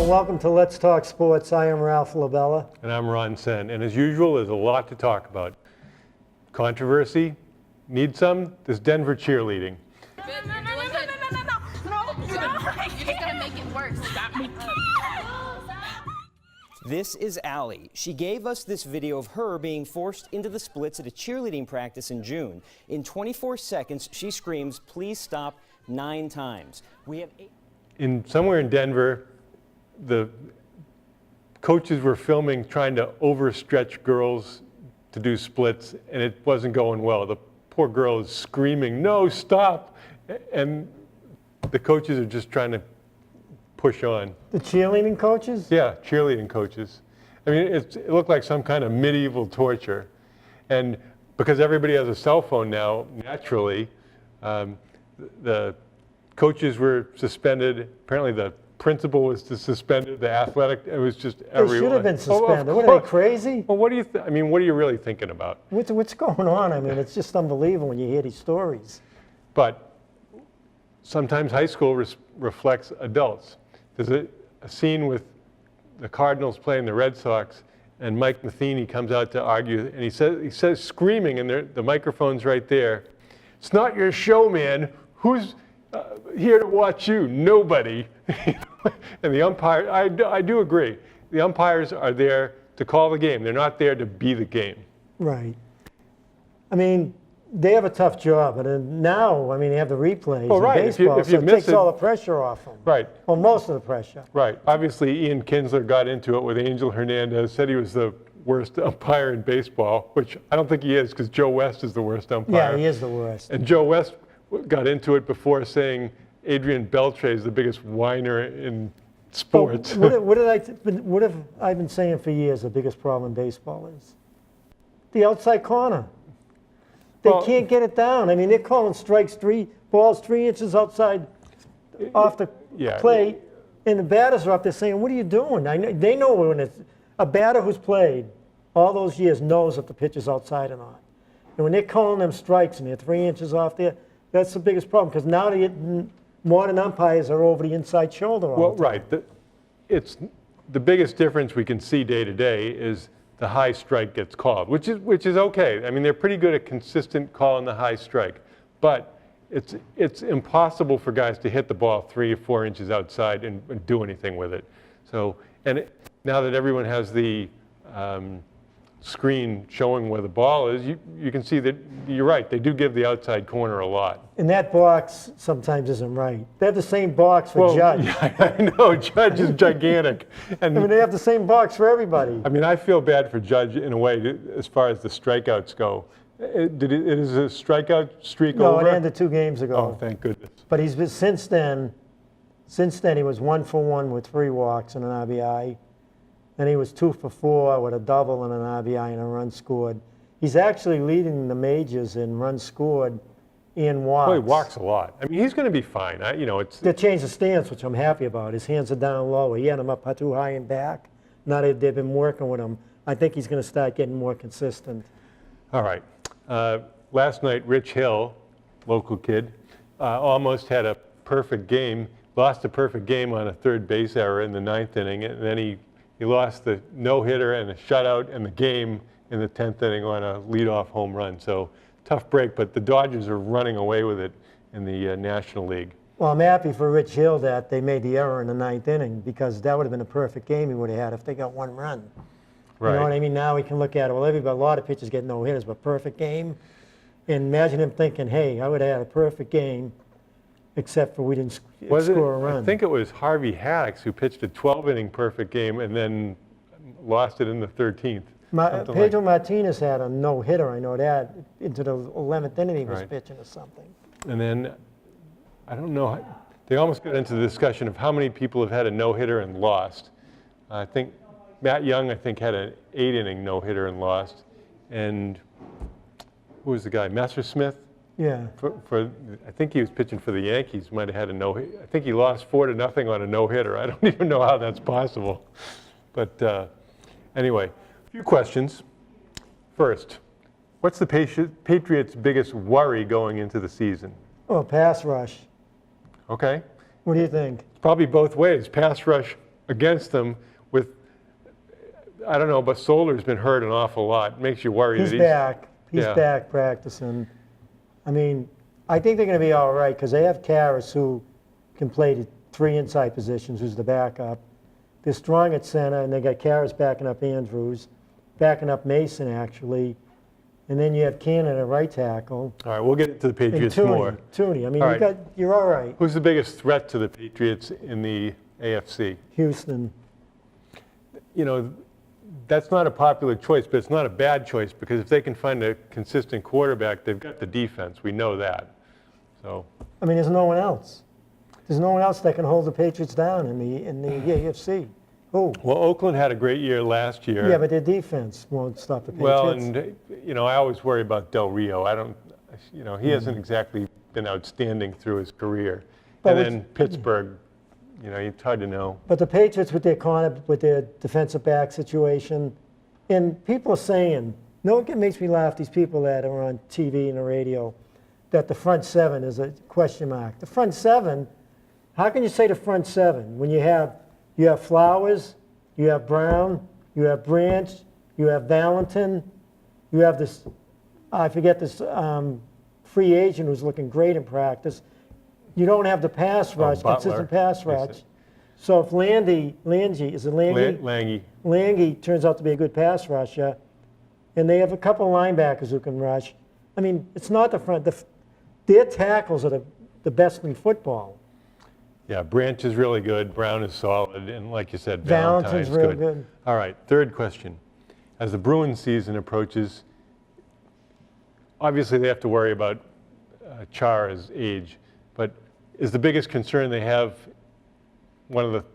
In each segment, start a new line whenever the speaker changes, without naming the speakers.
welcome to Let's Talk Sports. I am Ralph LaBella.
And I'm Ron Sen. And as usual, there's a lot to talk about. Controversy? Need some? There's Denver cheerleading.
No. You're just gonna make it worse. Stop me.
This is Allie. She gave us this video of her being forced into the splits at a cheerleading practice in June. In 24 seconds, she screams, "Please stop," 9 times. We have 8.
Somewhere in Denver, the coaches were filming trying to overstretch girls to do splits, and it wasn't going well. The poor girl is screaming, "No, stop!" And the coaches are just trying to push on.
The cheerleading coaches?
Yeah, cheerleading coaches. I mean, it looked like some kind of medieval torture. And because everybody has a cell phone now, naturally, the coaches were suspended. Apparently the principal was suspended, the athletic, it was just everyone.
They should have been suspended. What are they, crazy?
Well, what do you I mean, what are you really thinking about?
What's going on? I mean, it's just unbelievable when you hear these stories.
But sometimes high school reflects adults. There's a scene with the Cardinals playing the Red Sox, and Mike Matheny comes out to argue, and he says screaming, and the microphone's right there, "It's not your show, man. Who's here to watch you? Nobody." And the umpire, I do agree. The umpires are there to call the game. They're not there to be the game.
Right. I mean, they have a tough job, but now, I mean, they have the replays in baseball, so it takes all the pressure off them.
Right.
Well, most of the pressure.
Right. Obviously, Ian Kinsler got into it with Angel Hernandez, said he was the worst umpire in baseball, which I don't think he is, because Joe West is the worst umpire.
Yeah, he is the worst.
And Joe West got into it before saying Adrian Beltre is the biggest whiner in sports.
What have I been saying for years the biggest problem in baseball is? The outside corner. They can't get it down. I mean, they're calling strikes, balls 3 inches outside off the plate, and the batters are up there saying, "What are you doing?" They know when it's a batter who's played all those years knows if the pitch is outside or not. And when they're calling them strikes and they're 3 inches off there, that's the biggest problem, because now modern umpires are over the inside shoulder all the time.
Right. It's the biggest difference we can see day to day is the high strike gets called, which is okay. I mean, they're pretty good at consistent calling the high strike, but it's impossible for guys to hit the ball 3 or 4 inches outside and do anything with it. So, now that everyone has the screen showing where the ball is, you can see that you're right. They do give the outside corner a lot.
And that box sometimes isn't right. They have the same box for Judge.
Yeah, I know. Judge is gigantic. And
I mean, they have the same box for everybody.
I mean, I feel bad for Judge in a way as far as the strikeouts go. Is a strikeout streak over?
No, it ended 2 games ago.
Oh, thank goodness.
But he's been since then he was 1 for 1 with 3 walks and an RBI. Then he was 2 for 4 with a double and an RBI and a run scored. He's actually leading the majors in runs scored and walks.
Well, he walks a lot. I mean, he's going to be fine.
They changed the stance, which I'm happy about. His hands are down lower. He had them up too high and back. Now they've been working with him. I think he's going to start getting more consistent.
All right. Last night, Rich Hill, local kid, almost had a perfect game. Lost a perfect game on a third base error in the 9th inning, and then he lost the no-hitter and a shutout and the game in the 10th inning on a leadoff home run. So tough break, but the Dodgers are running away with it in the National League.
Well, I'm happy for Rich Hill that they made the error in the 9th inning, because that would have been a perfect game he would have had if they got 1 run.
Right.
You know what I mean? Now we can look at it. Well, a lot of pitchers get no-hitters, but perfect game. And imagine him thinking, hey, I would have had a perfect game, except for we didn't score a run.
I think it was Harvey Haddix who pitched a 12-inning perfect game and then lost it in the 13th.
Pedro Martinez had a no-hitter, I know that, into the 11th inning he was pitching or something.
And then, I don't know, they almost got into the discussion of how many people have had a no-hitter and lost. I think Matt Young, had an 8-inning no-hitter and lost. And who was the guy, Messersmith?
Yeah.
I think he was pitching for the Yankees, might have had a no-hitter. I think he lost 4-0 on a no-hitter. I don't even know how that's possible. But anyway, a few questions. First, what's the Patriots' biggest worry going into the season?
Oh, pass rush.
Okay.
What do you think?
Probably both ways. Pass rush against them with, I don't know, but Solar's been hurt an awful lot. It makes you worry
He's
that
back. He's
Yeah.
back practicing. I mean, I think they're going to be all right because they have Karras who can play the 3 inside positions, who's the backup. They're strong at center, and they got Karras backing up Andrews, backing up Mason, actually. And then you have Cannon at right tackle.
All right, we'll get to the
And
Patriots more.
Tooney. I mean,
All right.
you're all right.
Who's the biggest threat to the Patriots in the AFC?
Houston.
You know, that's not a popular choice, but it's not a bad choice because if they can find a consistent quarterback, they've got the defense. We know that. So,
I mean, there's no one else. There's no one else that can hold the Patriots down in the AFC. Who?
well, Oakland had a great year last year.
Yeah, but their defense won't stop the Patriots.
Well, and you know, I always worry about Del Rio. I don't, you know, he hasn't exactly been outstanding through his career.
But
And
with-
then Pittsburgh, you know, it's hard to know.
But the Patriots with their defensive back situation, and people are saying, it makes me laugh, these people that are on TV and the radio, that the front seven is a question mark. The front seven, how can you say the front seven when you have Flowers, you have Brown, you have Branch, you have Valentin, you have this, I forget this free agent who's looking great in practice. You don't have the pass rush,
Butler.
consistent pass
Yes,
rush.
sir.
So if Langy
Langy.
Langy turns out to be a good pass rusher, and they have a couple of linebackers who can rush. I mean, it's not the front. Their tackles are the best in football.
Yeah, Branch is really good. Brown is solid, and like you said,
Valentin's
Valentine's
real good.
All right, third question. As the Bruins season approaches, obviously they have to worry about Chara's age, but is the biggest concern they have one of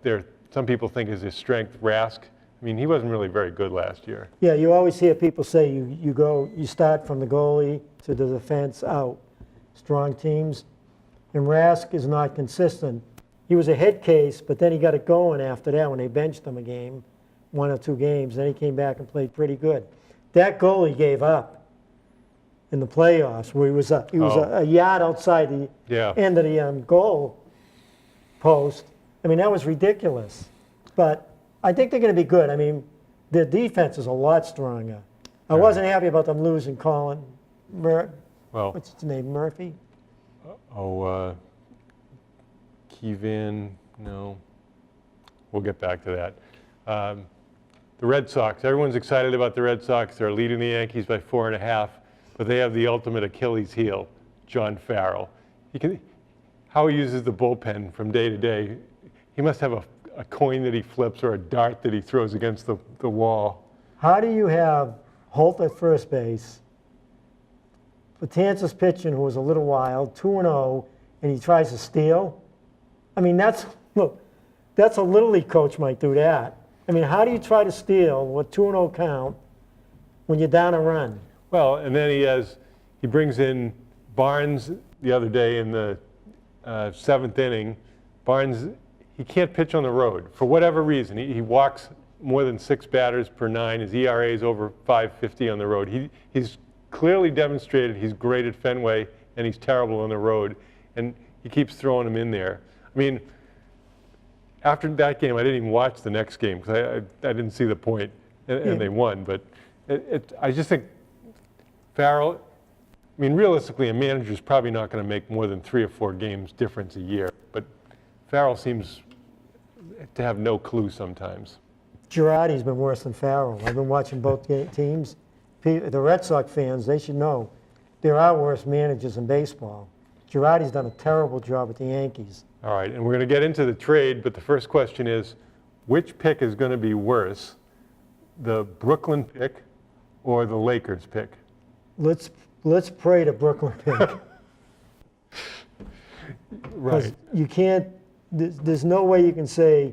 some people think is his strength, Rask? I mean, he wasn't really very good last year.
Yeah, you always hear people say you start from the goalie to the defense out. Strong teams, and Rask is not consistent. He was a head case, but then he got it going after that when they benched him a game, 1 or 2 games. Then he came back and played pretty good. That goal he gave up in the playoffs, where he was a yard outside the
Yeah.
end of the goal post. I mean, that was ridiculous. But I think they're going to be good. I mean, their defense is a lot stronger. I wasn't happy about them losing Colin. What's his name? Murphy?
Keevan, no. We'll get back to that. The Red Sox, everyone's excited about the Red Sox. They're leading the Yankees by 4.5, but they have the ultimate Achilles heel, John Farrell. How he uses the bullpen from day to day, he must have a coin that he flips or a dart that he throws against the wall.
How do you have Holt at first base, Betances pitching, who was a little wild, 2-0, and he tries to steal? I mean, that's a Little League coach might do that. I mean, how do you try to steal with 2-0 count when you're down a run?
Well, and then he brings in Barnes the other day in the 7th inning. Barnes, he can't pitch on the road for whatever reason. He walks more than 6 batters per 9. His ERA is over 5.50 on the road. He's clearly demonstrated he's great at Fenway and he's terrible on the road, and he keeps throwing him in there. I mean, after that game, I didn't even watch the next game because I didn't see the point, and they won. But I just think Farrell, I mean, realistically, a manager's probably not going to make more than 3 or 4 games difference a year. But Farrell seems to have no clue sometimes.
Girardi's been worse than Farrell. I've been watching both teams. The Red Sox fans, they should know there are worse managers in baseball. Girardi's done a terrible job with the Yankees.
All right, and we're going to get into the trade, but the first question is, which pick is going to be worse, the Brooklyn pick or the Lakers pick?
Let's pray to Brooklyn pick.
Right.
You can't, there's no way you can say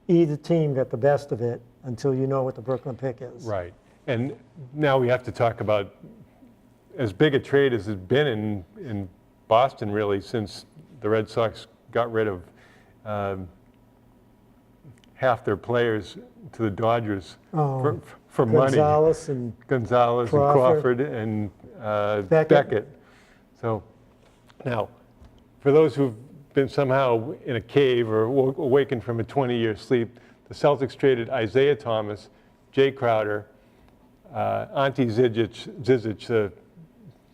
either team got the best of it until you know what the Brooklyn pick is.
Right. And now we have to talk about as big a trade as it's been in Boston, really, since the Red Sox got rid of half their players to the Dodgers for money.
Gonzalez and
Crawford and Beckett. So now, for those who've been somehow in a cave or awakened from a 20-year sleep, the Celtics traded Isaiah Thomas, Jay Crowder, Ante Zizic, the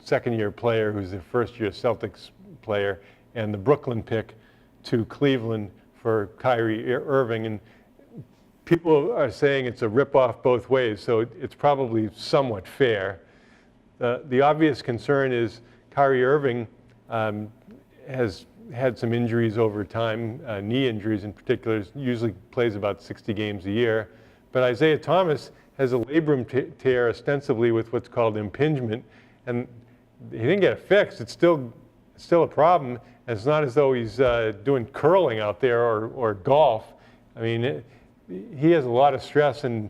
second-year player who's the first-year Celtics player, and the Brooklyn pick to Cleveland for Kyrie Irving. And people are saying it's a rip-off both ways, so it's probably somewhat fair. The obvious concern is Kyrie Irving has had some injuries over time, knee injuries in particular, usually plays about 60 games a year. But Isaiah Thomas has a labrum tear ostensibly with what's called impingement, and he didn't get it fixed. It's still a problem. It's not as though he's doing curling out there or golf. I mean, he has a lot of stress, and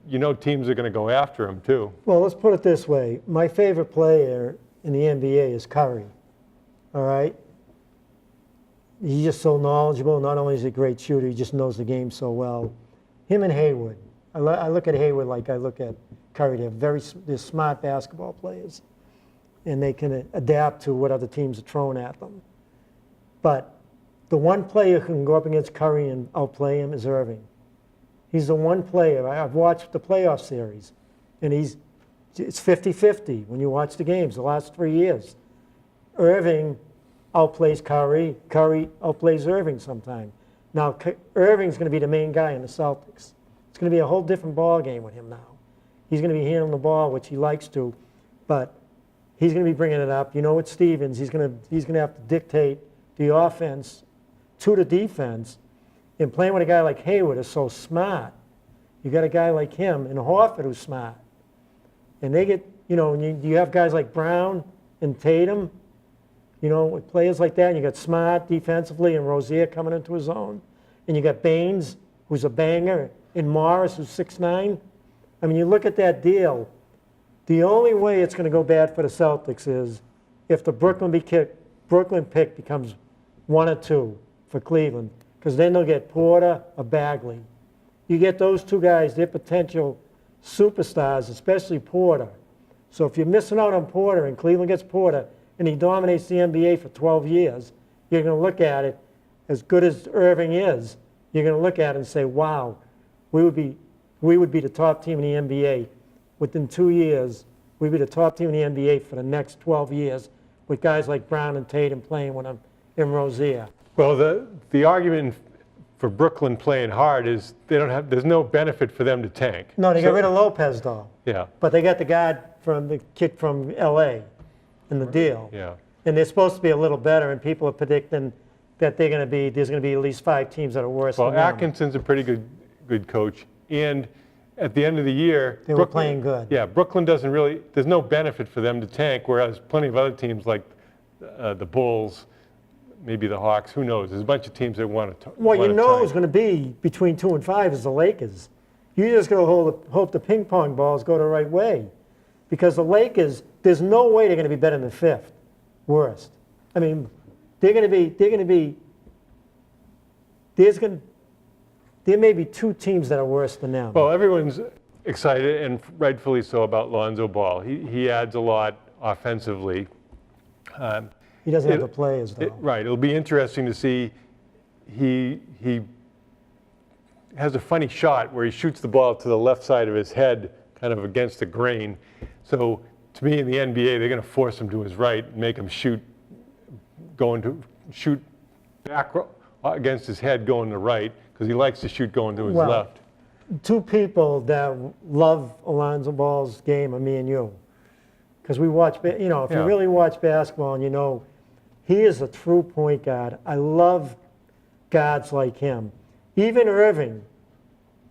you know teams are going to go after him too.
Well, let's put it this way. My favorite player in the NBA is Curry, all right? He's just so knowledgeable. Not only is he a great shooter, he just knows the game so well. Him and Hayward. I look at Hayward like I look at Curry. They're smart basketball players, and they can adapt to what other teams are throwing at them. But the one player who can go up against Curry and outplay him is Irving. He's the one player. I've watched the playoff series, and it's 50-50 when you watch the games the last 3 years. Irving outplays Kyrie. Kyrie outplays Irving sometime. Now, Irving's going to be the main guy in the Celtics. It's going to be a whole different ball game with him now. He's going to be handling the ball, which he likes to, but he's going to be bringing it up. You know, with Stevens, he's going to have to dictate the offense to the defense. And playing with a guy like Hayward is so smart. You got a guy like him and Horford who's smart. And they get, you know, you have guys like Brown and Tatum, you know, with players like that, and you got Smart defensively and Rozier coming into his own. And you got Baines, who's a banger, and Morris, who's 6'9". I mean, you look at that deal, the only way it's going to go bad for the Celtics is if the Brooklyn pick becomes 1 or 2 for Cleveland, because then they'll get Porter or Bagley. You get those two guys, they're potential superstars, especially Porter. So if you're missing out on Porter and Cleveland gets Porter and he dominates the NBA for 12 years, you're going to look at it, as good as Irving is, you're going to look at it and say, wow, we would be the top team in the NBA. Within 2 years, we'd be the top team in the NBA for the next 12 years with guys like Brown and Tatum playing with them and Rozier.
Well, the argument for Brooklyn playing hard is there's no benefit for them to tank.
No, they got rid of Lopez, though.
Yeah.
But they got the guy from the kid from L.A. in the deal.
Yeah.
And they're supposed to be a little better, and people are predicting that there's going to be at least 5 teams that are worse than them.
Well, Atkinson's a pretty good coach, and at the end of the year,
they were playing good.
Yeah, Brooklyn doesn't really. There's no benefit for them to tank, whereas plenty of other teams like the Bulls, maybe the Hawks, who knows? There's a bunch of teams that want to.
What you know is going to be between 2 and 5 is the Lakers. You just got to hope the ping pong balls go the right way, because the Lakers, there's no way they're going to be better than 5th, worst. I mean, there may be 2 teams that are worse than them.
Well, everyone's excited, and rightfully so, about Lonzo Ball. He adds a lot offensively.
He doesn't have the players, though.
Right. It'll be interesting to see. He has a funny shot where he shoots the ball to the left side of his head, kind of against the grain. So to me, in the NBA, they're going to force him to his right and make him shoot back against his head going to right, because he likes to shoot going to his left.
2 people that love Alonzo Ball's game are me and you. Because we watch, if you really watch basketball and you know, he is a true point guard. I love guards like him. Even Irving,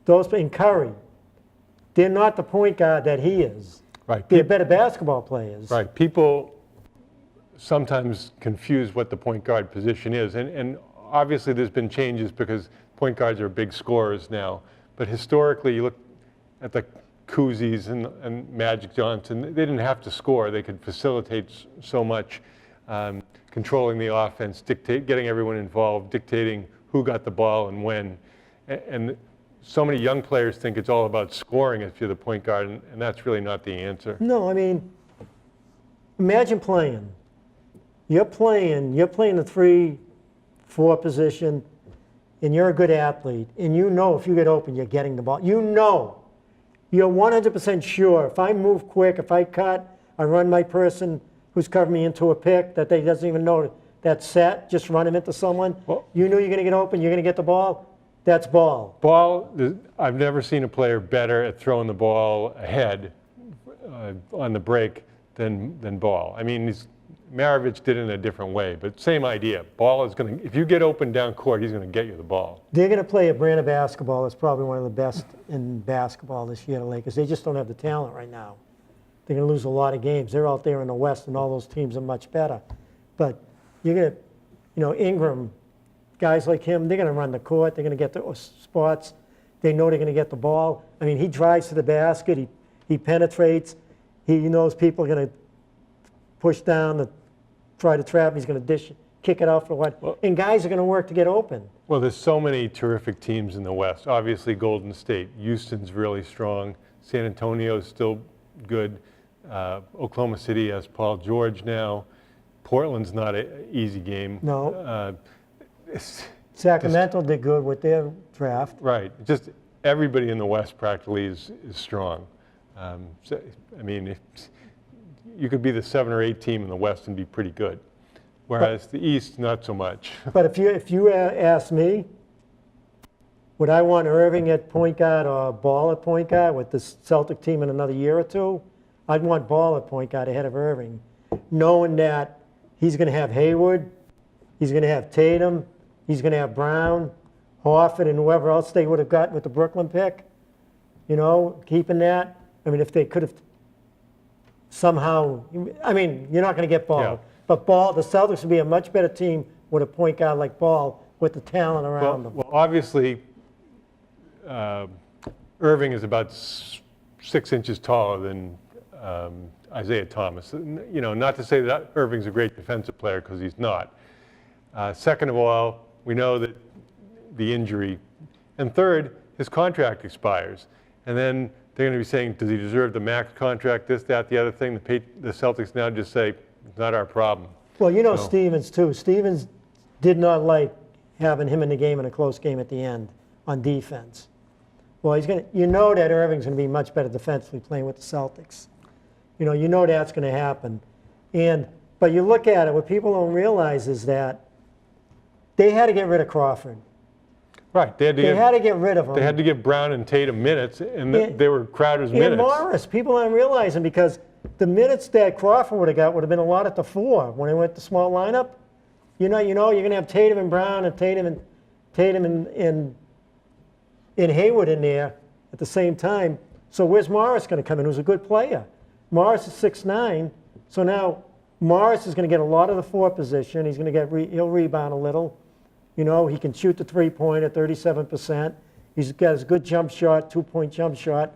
and Curry, they're not the point guard that he is.
Right.
They're better basketball players.
Right. People sometimes confuse what the point guard position is. And obviously there's been changes because point guards are big scorers now. But historically, you look at the Kuzis and Magic Johnson, they didn't have to score. They could facilitate so much, controlling the offense, getting everyone involved, dictating who got the ball and when. And so many young players think it's all about scoring if you're the point guard, and that's really not the answer.
No, I mean, imagine playing. You're playing the 3-4 position, and you're a good athlete, and you know if you get open, you're getting the ball. You know, you're 100% sure. If I move quick, if I cut, I run my person who's covering me into a pick that they doesn't even know that's set, just run him into someone.
Well,
you know you're going to get open, you're going to get the ball. That's ball.
I've never seen a player better at throwing the ball ahead on the break than Ball. I mean, Maravich did it in a different way, but same idea. Ball is going to, if you get open down court, he's going to get you the ball.
They're going to play a brand of basketball that's probably one of the best in basketball this year, the Lakers. They just don't have the talent right now. They're going to lose a lot of games. They're out there in the West, and all those teams are much better. But you're going to, Ingram, guys like him, they're going to run the court. They're going to get the spots. They know they're going to get the ball. I mean, he drives to the basket. He penetrates. He knows people are going to push down to try to trap him. He's going to kick it out for what. Well, and guys are going to work to get open.
Well, there's so many terrific teams in the West. Obviously, Golden State. Houston's really strong. San Antonio's still good. Oklahoma City has Paul George now. Portland's not an easy game.
No. Sacramento did good with their draft.
Right. Just everybody in the West practically is strong. So, I mean, you could be the 7 or 8 team in the West and be pretty good, whereas the East, not so much.
But if you ask me, would I want Irving at point guard or Ball at point guard with the Celtic team in another year or two? I'd want Ball at point guard ahead of Irving, knowing that he's going to have Hayward, he's going to have Tatum, he's going to have Brown, Horford, and whoever else they would have gotten with the Brooklyn pick. Keeping that. I mean, if they could have somehow, I mean, you're not going to get Ball.
Yeah.
But Ball, the Celtics would be a much better team with a point guard like Ball with the talent around them.
Well, obviously, Irving is about 6 inches taller than Isaiah Thomas. Not to say that Irving's a great defensive player, because he's not. Second of all, we know that the injury. And third, his contract expires. And then they're going to be saying, does he deserve the max contract, this, that, the other thing? The Celtics now just say, it's not our problem.
Well, Stevens, too. Stevens did not like having him in the game in a close game at the end on defense. Well, that Irving's going to be much better defensively playing with the Celtics. You know that's going to happen. But you look at it, what people don't realize is that they had to get rid of Crawford.
Right. They
had to get rid of him.
They had to give Brown and Tatum minutes, and they were Crowder's minutes.
And Morris, people aren't realizing, because the minutes that Crawford would have got would have been a lot at the 4 when he went to small lineup. You're going to have Tatum and Brown and Tatum and Hayward in there at the same time. So where's Morris going to come in, who's a good player? Morris is 6'9", so now Morris is going to get a lot of the 4 position. He's going to he'll rebound a little. He can shoot the 3-pointer, 37%. He's got his good jump shot, 2-point jump shot.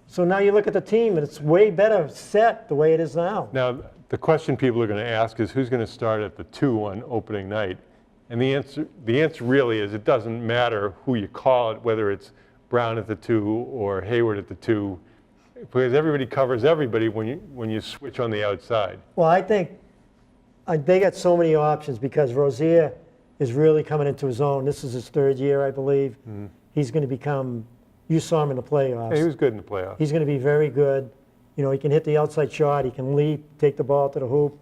So now you look at the team, and it's way better set the way it is now.
Now, the question people are going to ask is, who's going to start at the 2 on opening night? And the answer really is, it doesn't matter who you call it, whether it's Brown at the 2 or Hayward at the 2, because everybody covers everybody when you switch on the outside.
Well, I think they got so many options, because Rozier is really coming into his own. This is his 3rd year, I believe. Mm-hmm. He's going to become, you saw him in the playoffs.
Yeah, he was good in the playoffs. He's
going to be very good. He can hit the outside shot. He can leap, take the ball to the hoop.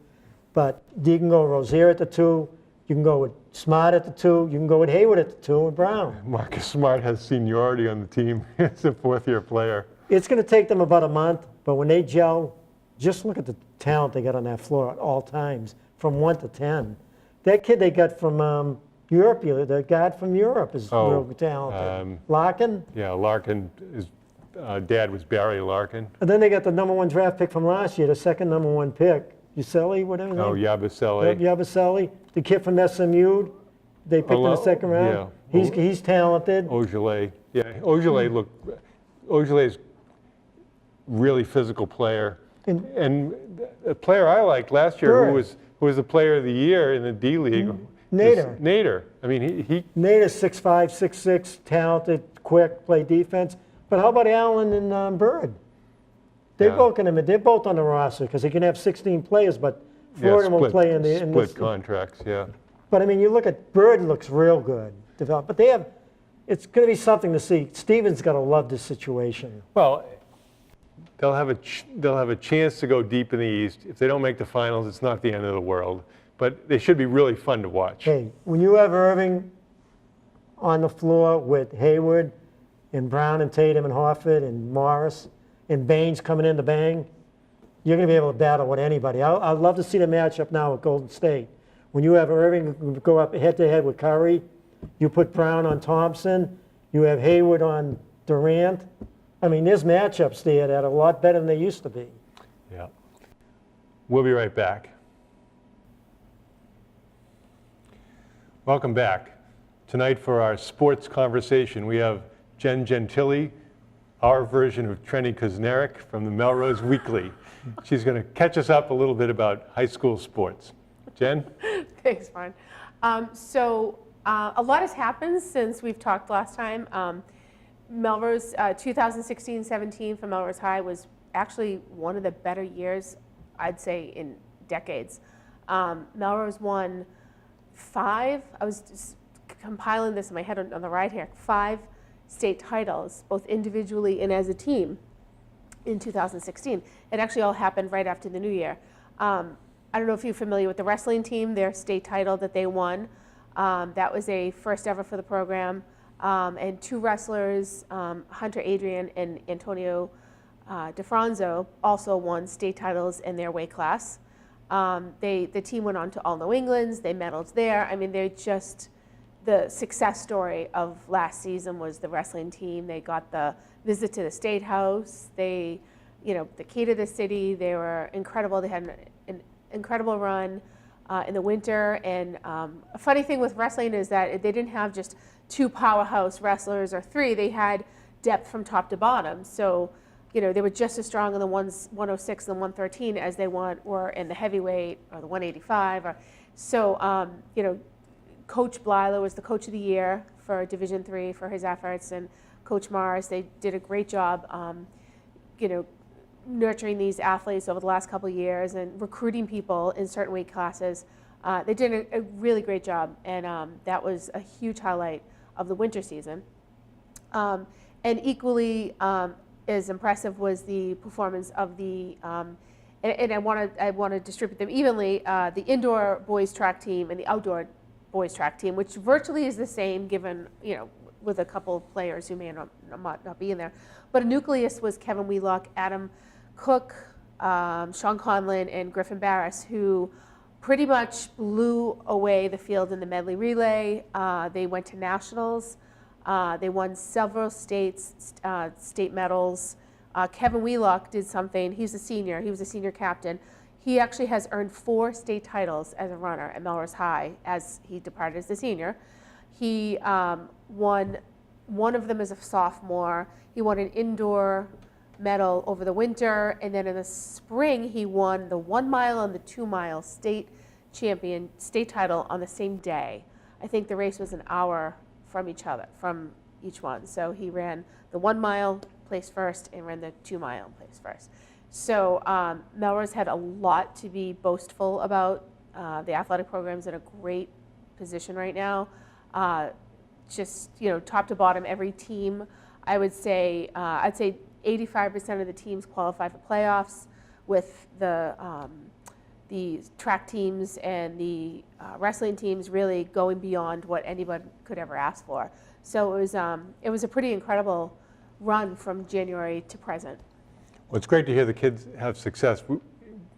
But you can go Rozier at the 2. You can go with Smart at the 2. You can go with Hayward at the 2 and Brown.
Marcus Smart has seniority on the team. He's a 4th-year player.
It's going to take them about a month, but when they gel, just look at the talent they got on that floor at all times, from 1 to 10. That kid they got from Europe, the guy from Europe is real talented. Larkin?
Yeah, Larkin. His dad was Barry Larkin.
And then they got the number 1 draft pick from last year, the second number 1 pick. Yabusele, whatever his name.
Yabusele.
Yabusele. The kid from SMU, they picked in the 2nd round. Yeah. He's talented.
Ogilvy. Yeah, Ogilvy's really physical player. And a player I liked last year who was the player of the year in the D League. Nader. I mean, he
Nader's 6'5", 6'6", talented, quick, play defense. But how about Allen and Bird? They're both on the roster, because they can have 16 players, but 4 of them will play in the
split contracts. Yeah.
But I mean, you look at Bird, looks real good. develop. But it's going to be something to see. Steven's got to love this situation.
Well, they'll have a chance to go deep in the East. If they don't make the finals, it's not the end of the world. But they should be really fun to watch.
Hey, when you have Irving on the floor with Hayward and Brown and Tatum and Horford and Morris and Baines coming in to bang, you're going to be able to battle with anybody. I'd love to see the matchup now with Golden State. When you have Irving go up head-to-head with Curry, you put Brown on Thompson, you have Hayward on Durant. I mean, there's matchups there that are a lot better than they used to be.
Yeah. We'll be right back. Welcome back. Tonight for our sports conversation, we have Jen Gentile, our version of Trenny Kusnierek from the Melrose Weekly. She's going to catch us up a little bit about high school sports. Jen?
Thanks, Ron. A lot has happened since we've talked last time. Melrose 2016-17 for Melrose High was actually one of the better years, I'd say, in decades. Melrose won 5, I was just compiling this in my head on the right here, 5 state titles, both individually and as a team in 2016. It actually all happened right after the new year. I don't know if you're familiar with the wrestling team, their state title that they won. That was a first ever for the program. And 2 wrestlers, Hunter Adrian and Antonio DeFranzo, also won state titles in their weight class. The team went on to all New Englands, they medaled there. I mean, they're just, the success story of last season was the wrestling team. They got the visit to the State House. They, the key to the city. They were incredible. They had an incredible run in the winter. And a funny thing with wrestling is that they didn't have just 2 powerhouse wrestlers or 3. They had depth from top to bottom. So, they were just as strong in the 106 and the 113 as they were in the heavyweight or the 185. So, Coach Blyler was the coach of the year for Division III for his efforts, and Coach Morris, they did a great job, nurturing these athletes over the last couple of years and recruiting people in certain weight classes. They did a really great job, and that was a huge highlight of the winter season. And equally as impressive was the performance of the, and I want to distribute them evenly, the indoor boys track team and the outdoor boys track team, which virtually is the same given, with a couple of players who may not be in there. But a nucleus was Kevin Wheelock, Adam Cook, Sean Conlon, and Griffin Barris, who pretty much blew away the field in the medley relay. They went to nationals. They won several state medals. Kevin Wheelock did something. He's a senior. He was a senior captain. He actually has earned 4 state titles as a runner at Melrose High as he departed as a senior. He won one of them as a sophomore. He won an indoor medal over the winter, and then in the spring he won the 1 mile and the 2 mile state title on the same day. I think the race was an hour from each one. So he ran the 1 mile, placed first, and ran the 2 mile, placed first. So Melrose had a lot to be boastful about. The athletic program's in a great position right now. Just top to bottom, every team, I'd say 85% of the teams qualify for playoffs, with the track teams and the wrestling teams really going beyond what anyone could ever ask for. So it was a pretty incredible run from January to present.
Well, it's great to hear the kids have success.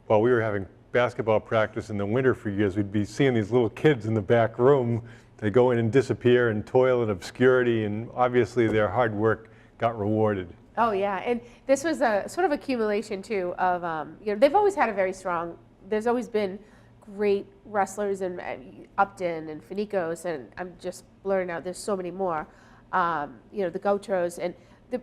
While we were having basketball practice in the winter for years, we'd be seeing these little kids in the back room. They go in and disappear and toil in obscurity, and obviously their hard work got rewarded.
Oh yeah, and this was a sort of accumulation too of, they've always had a very strong, there's always been great wrestlers in Upton and Finicos, and I'm just blurring out, there's so many more, the Gautros, and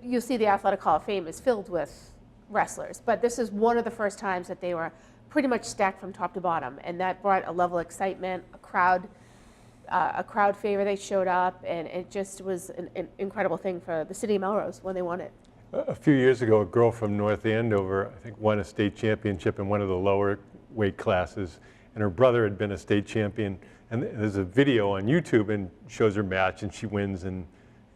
you'll see the Athletic Hall of Fame is filled with wrestlers, but this is one of the first times that they were pretty much stacked from top to bottom, and that brought a level of excitement, a crowd favor. They showed up, and it just was an incredible thing for the city of Melrose when they won it.
A few years ago, a girl from North Andover, I think, won a state championship in one of the lower weight classes, and her brother had been a state champion and there's a video on YouTube and shows her match and she wins, and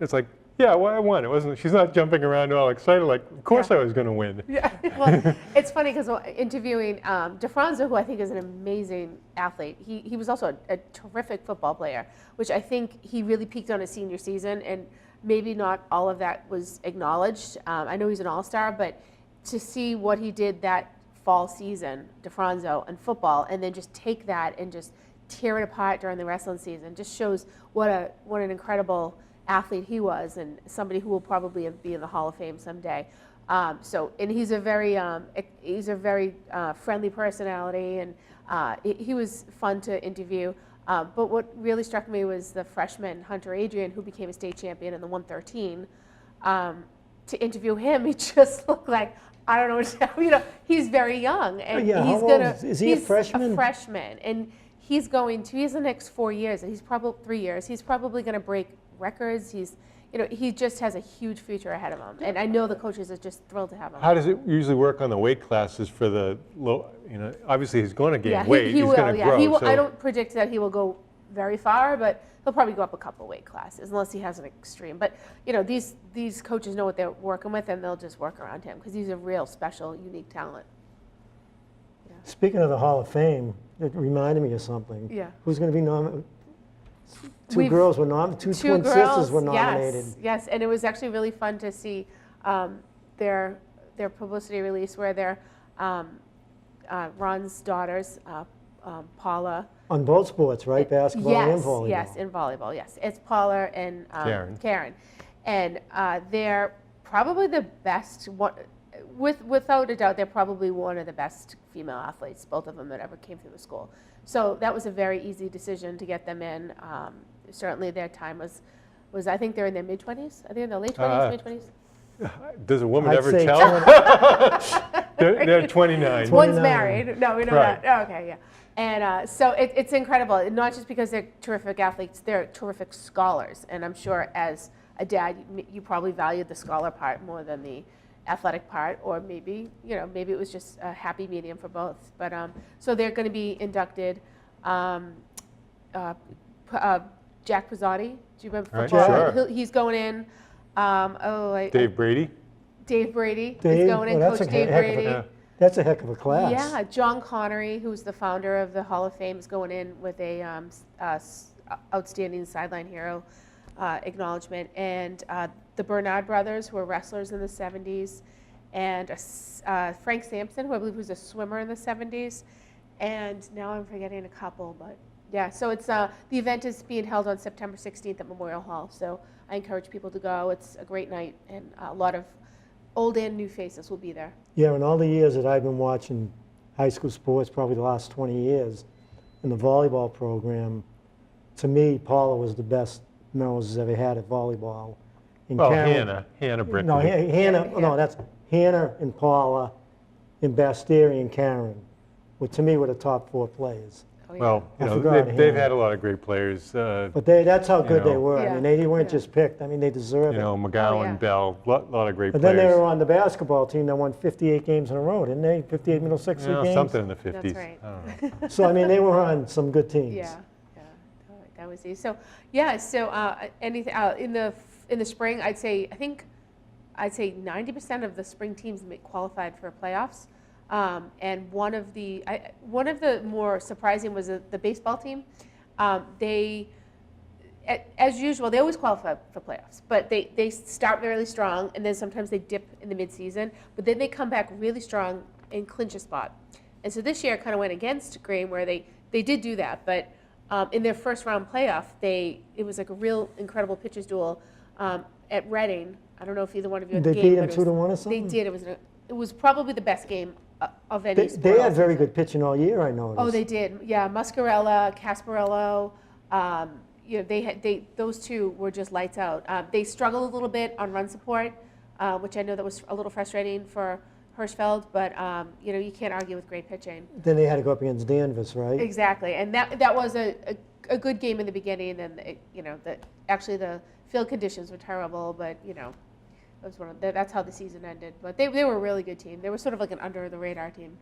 it's like, yeah, well, I won. It wasn't. She's not jumping around all excited like, of course I was going to win.
Yeah, well, it's funny because interviewing DeFranco, who I think is an amazing athlete, he was also a terrific football player, which I think he really peaked on his senior season, and maybe not all of that was acknowledged. I know he's an all-star, but to see what he did that fall season, DeFranco, and football, and then just take that and just tear it apart during the wrestling season, just shows what an incredible athlete he was, and somebody who will probably be in the Hall of Fame someday. And he's a very friendly personality, and he was fun to interview. But what really struck me was the freshman Hunter Adrian, who became a state champion in the 113. To interview him, he just looked like, I don't know what to, you know, he's very young, and
Is he a freshman?
He's a freshman, and he has the next 4 years, and he's probably 3 years. He's probably going to break records. He just has a huge future ahead of him, and I know the coaches are just thrilled to have him.
How does it usually work on the weight classes for the low? Obviously he's going to gain weight.
He
he's
will.
going to grow.
He will.
So.
I don't predict that he will go very far, but he'll probably go up a couple weight classes unless he has an extreme. But these coaches know what they're working with, and they'll just work around him because he's a real special, unique talent. Yeah.
Speaking of the Hall of Fame, it reminded me of something.
Yeah.
Who's going to be nominated? Two
Twin
sisters were nominated.
Yes, and it was actually really fun to see their publicity release where their Ron's daughters, Paula.
On both sports, right? Basketball and volleyball.
Yes, in volleyball, yes. It's Paula and Karen. And they're probably the best, without a doubt, they're probably one of the best female athletes, both of them that ever came through the school. So that was a very easy decision to get them in. Certainly their time was I think they're in their mid-20s. I think in their late 20s, mid-20s.
Does a woman
I'd
ever
say
tell? They're 29.
One's married. No, we know
Right.
that. Oh, okay, yeah. And so it's incredible, not just because they're terrific athletes, they're terrific scholars. And I'm sure as a dad, you probably valued the scholar part more than the athletic part, or maybe it was just a happy medium for both. But so they're going to be inducted. Jack Pizzotti, do you remember football?
Right, sure.
He's going in.
Dave Brady.
Dave Brady.
Dave,
He's going in.
well,
Coach Dave Brady.
That's a heck of a class.
Yeah, John Connery, who's the founder of the Hall of Fame, is going in with a outstanding sideline hero acknowledgement, and the Bernard brothers, who were wrestlers in the 70s, and Frank Sampson, who I believe was a swimmer in the 70s, and now I'm forgetting a couple, but yeah. So it's the event is being held on September 16th at Memorial Hall. So I encourage people to go. It's a great night, and a lot of old and new faces will be there.
Yeah, in all the years that I've been watching high school sports, probably the last 20 years, in the volleyball program, to me, Paula was the best Melrose has ever had at volleyball. And
Hannah Brickley.
No, no, that's Hannah and Paula and Bastieri and Karen. To me, were the top 4 players.
Oh, yeah.
Well, they've had a lot of great players.
But that's how good they were.
Yeah.
I mean, they weren't just picked. I mean, they deserve it.
McGowan, Bell, a lot of great
But
players.
then they were on the basketball team that won 58 games in a row, didn't they? 58 Middlesex League games?
Something in the 50s.
That's right.
I don't know.
So, I mean, they were on some good teams.
Yeah, that was easy. So yeah, anything in the spring, I'd say 90% of the spring teams qualified for playoffs. And one of the more surprising was the baseball team. They, as usual, they always qualify for playoffs, but they start really strong, and then sometimes they dip in the midseason, but then they come back really strong and clinch a spot. And so this year kind of went against Graham, where they did do that, but in their first round playoff, it was like a real incredible pitchers duel at Reading. I don't know if either one of you had the game.
They beat them 2-1 or something?
They did. It was probably the best game of any sport.
They had very good pitching all year, I noticed.
Oh, they did. Yeah, Muscarella, Casparello. Those two were just lights out. They struggled a little bit on run support, which I know that was a little frustrating for Hirschfeld, but you can't argue with great pitching.
Then they had to go up against Danvers, right?
Exactly, and that was a good game in the beginning, and actually the field conditions were terrible, but it was that's how the season ended. But they were a really good team. They were sort of like an under the radar team.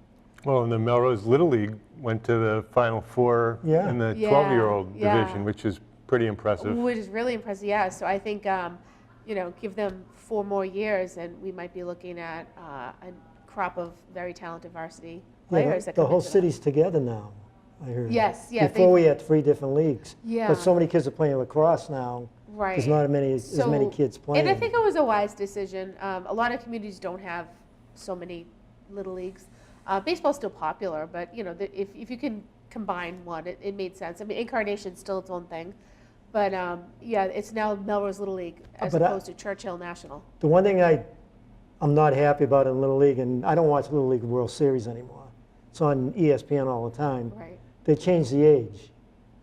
Well, and the Melrose Little League went to the Final Four
Yeah.
in the
Yeah,
12-year-old
yeah.
division, which is pretty impressive.
Which is really impressive, yeah. So I think, give them 4 more years, and we might be looking at a crop of very talented varsity players.
Yeah,
that
the
come
whole
into that.
city's together now, I heard.
Yes, yeah.
Before we had 3 different leagues.
Yeah.
But so many kids are playing lacrosse now.
Right.
There's not as many kids playing.
And I think it was a wise decision. A lot of communities don't have so many little leagues. Baseball's still popular, but if you can combine one, it made sense. I mean, Incarnation's still its own thing, but it's now Melrose Little League as opposed to Churchill National.
The one thing I'm not happy about in Little League, and I don't watch Little League World Series anymore. It's on ESPN all the time.
Right.
They changed the age.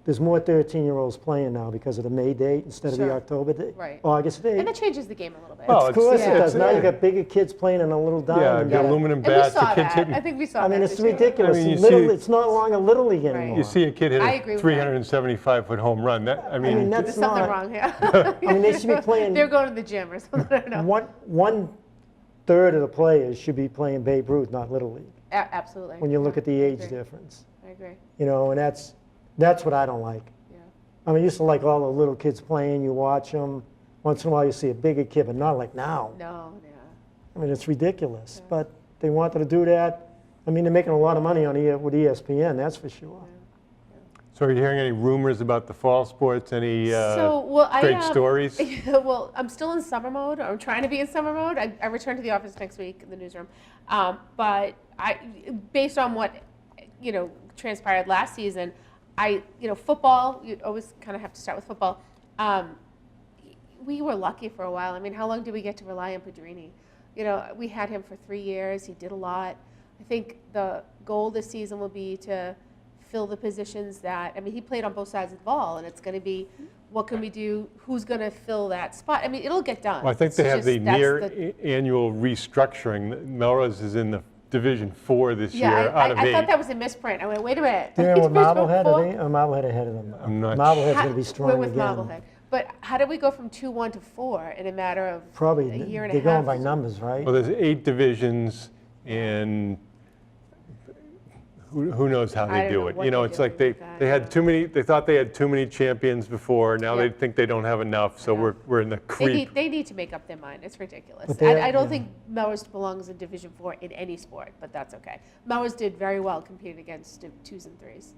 There's more 13-year-olds playing now because of the May date instead of the
Sure.
October date,
Right.
August date.
And that changes the game a little bit.
Well,
Of course it
it's-
does. Now
yeah.
you got bigger kids playing in a little
Yeah,
diamond.
the aluminum
and we
bats, the
saw
kids
that.
hitting.
I think we saw
I mean,
that
it's
this year.
ridiculous.
I mean, you
Little,
see-
it's not long a Little League
Right.
anymore.
You see a kid hit
I
a
agree with that.
375-foot home run. I mean,
that's
There's something
not-
wrong here.
I mean, they should be playing.
They're going to the gym or something. I don't know.
One-third of the players should be playing Babe Ruth, not Little League.
Absolutely.
When you look at the
I
age
agree.
difference,
I agree.
and that's what I don't like.
Yeah.
I mean, I used to like all the little kids playing. You watch them. Once in a while, you see a bigger kid, but not like now.
No, yeah.
I mean, it's ridiculous. But they wanted to do that. I mean, they're making a lot of money with ESPN, that's for sure.
so are you hearing any rumors about the fall sports? Any great stories?
Well, I'm still in summer mode. I'm trying to be in summer mode. I return to the office next week in the newsroom. But based on what transpired last season, football. You always kind of have to start with football. We were lucky for a while. I mean, how long did we get to rely on Pedrini? We had him for 3 years. He did a lot. I think the goal this season will be to fill the positions he played on both sides of the ball, and it's going to be, what can we do? Who's going to fill that spot? I mean, it'll get done.
Well, I think
It's
they have
just-
the annual restructuring. Melrose is in the Division 4 this year out of 8.
I thought that was a misprint. I went, wait a minute.
Do you know what
Division
Marblehead
four?
are they? Marblehead ahead of them.
I'm not
Marblehead's
How-
going to be strong
We're with
again.
Marblehead. But how did we go from 2-1 to 4 in a matter of
Probably,
a year and
they're
a half?
going by numbers, right?
Well, there's 8 divisions, and who knows how
I
they
don't
do
know
it.
what
You know,
they're
it's like
doing
they
with that,
had
yeah.
too many. They thought they had too many champions before. Now they
Yeah.
think they don't have enough. So
Yeah.
we're in the creep.
They need to make up their mind. It's ridiculous.
But they're-
I don't
yeah.
think Melrose belongs in Division 4 in any sport, but that's okay. Melrose did very well competing against 2s and 3s.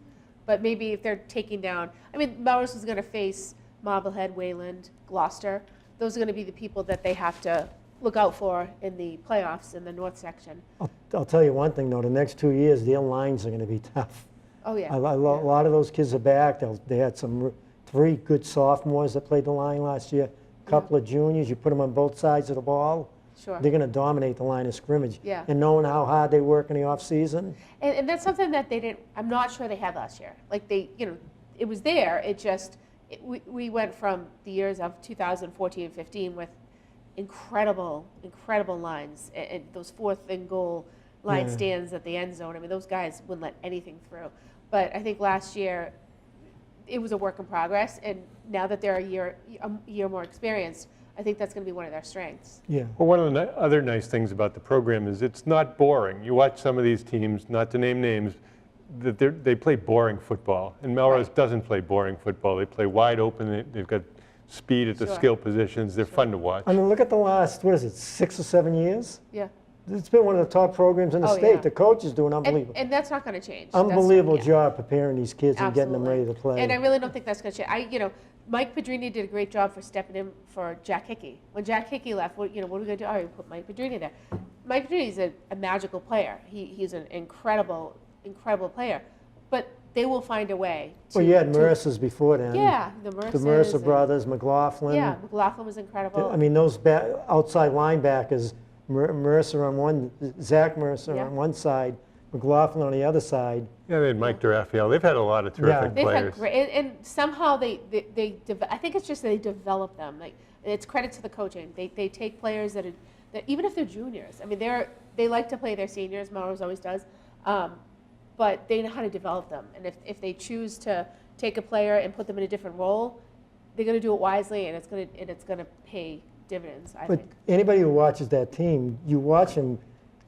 But maybe if they're taking down, Melrose is going to face Marblehead, Wayland, Gloucester. Those are going to be the people that they have to look out for in the playoffs in the north section.
I'll tell you one thing, though. The next 2 years, their lines are going to be tough.
Oh, yeah.
A lot of those kids are back. They had 3 good sophomores that played the line last year. A couple of juniors. You put them on both sides of the ball.
Sure.
They're going to dominate the line of scrimmage.
Yeah.
And knowing how hard they work in the off season.
And that's something that they didn't, I'm not sure they had last year. Like it was there, we went from the years of 2014 and 15 with incredible lines, and those 4th and goal line
Yeah.
stands at the end zone. Those guys wouldn't let anything through. But I think last year, it was a work in progress, and now that they're a year more experienced, I think that's going to be one of their strengths.
Yeah.
Well, one of the other nice things about the program is it's not boring. You watch some of these teams, not to name names, that they play boring football. And Melrose
Right.
doesn't play boring football. They play wide open. They've got speed at the
Sure.
skill positions. They're fun to watch.
I mean, look at the last, 6 or 7 years?
Yeah.
It's been one of the top programs in the
Oh,
state.
yeah.
The coaches do an unbelievable,
And that's not going to change. That's not-
unbelievable
yeah.
job preparing these kids and getting them ready to play.
And I really don't think that's going to change. Mike Pedrini did a great job for stepping in for Jack Hickey. When Jack Hickey left, what are we going to do? All right, we put Mike Pedrini there. Mike Pedrini is a magical player. He's an incredible player. But they will find a way to...
Well, you had
to-
Mercer's before then.
Yeah, the Mercers.
The Mercer
and-
brothers, McLaughlin.
Yeah, McLaughlin was incredible.
I mean, those outside linebackers, Mercer on one, Zach Mercer
Yeah.
on one side, McLaughlin on the other side.
Yeah, they had Mike DeRaffaele. They've had a lot of terrific
They've
players.
had great, and somehow I think it's just they develop them. Like, it's credit to the coaching. They take players that even if they're juniors. They like to play their seniors. Melrose always does, but they know how to develop them. And if they choose to take a player and put them in a different role, they're going to do it wisely, and it's going to pay dividends. I
But
think.
anybody who watches that team, you watch them,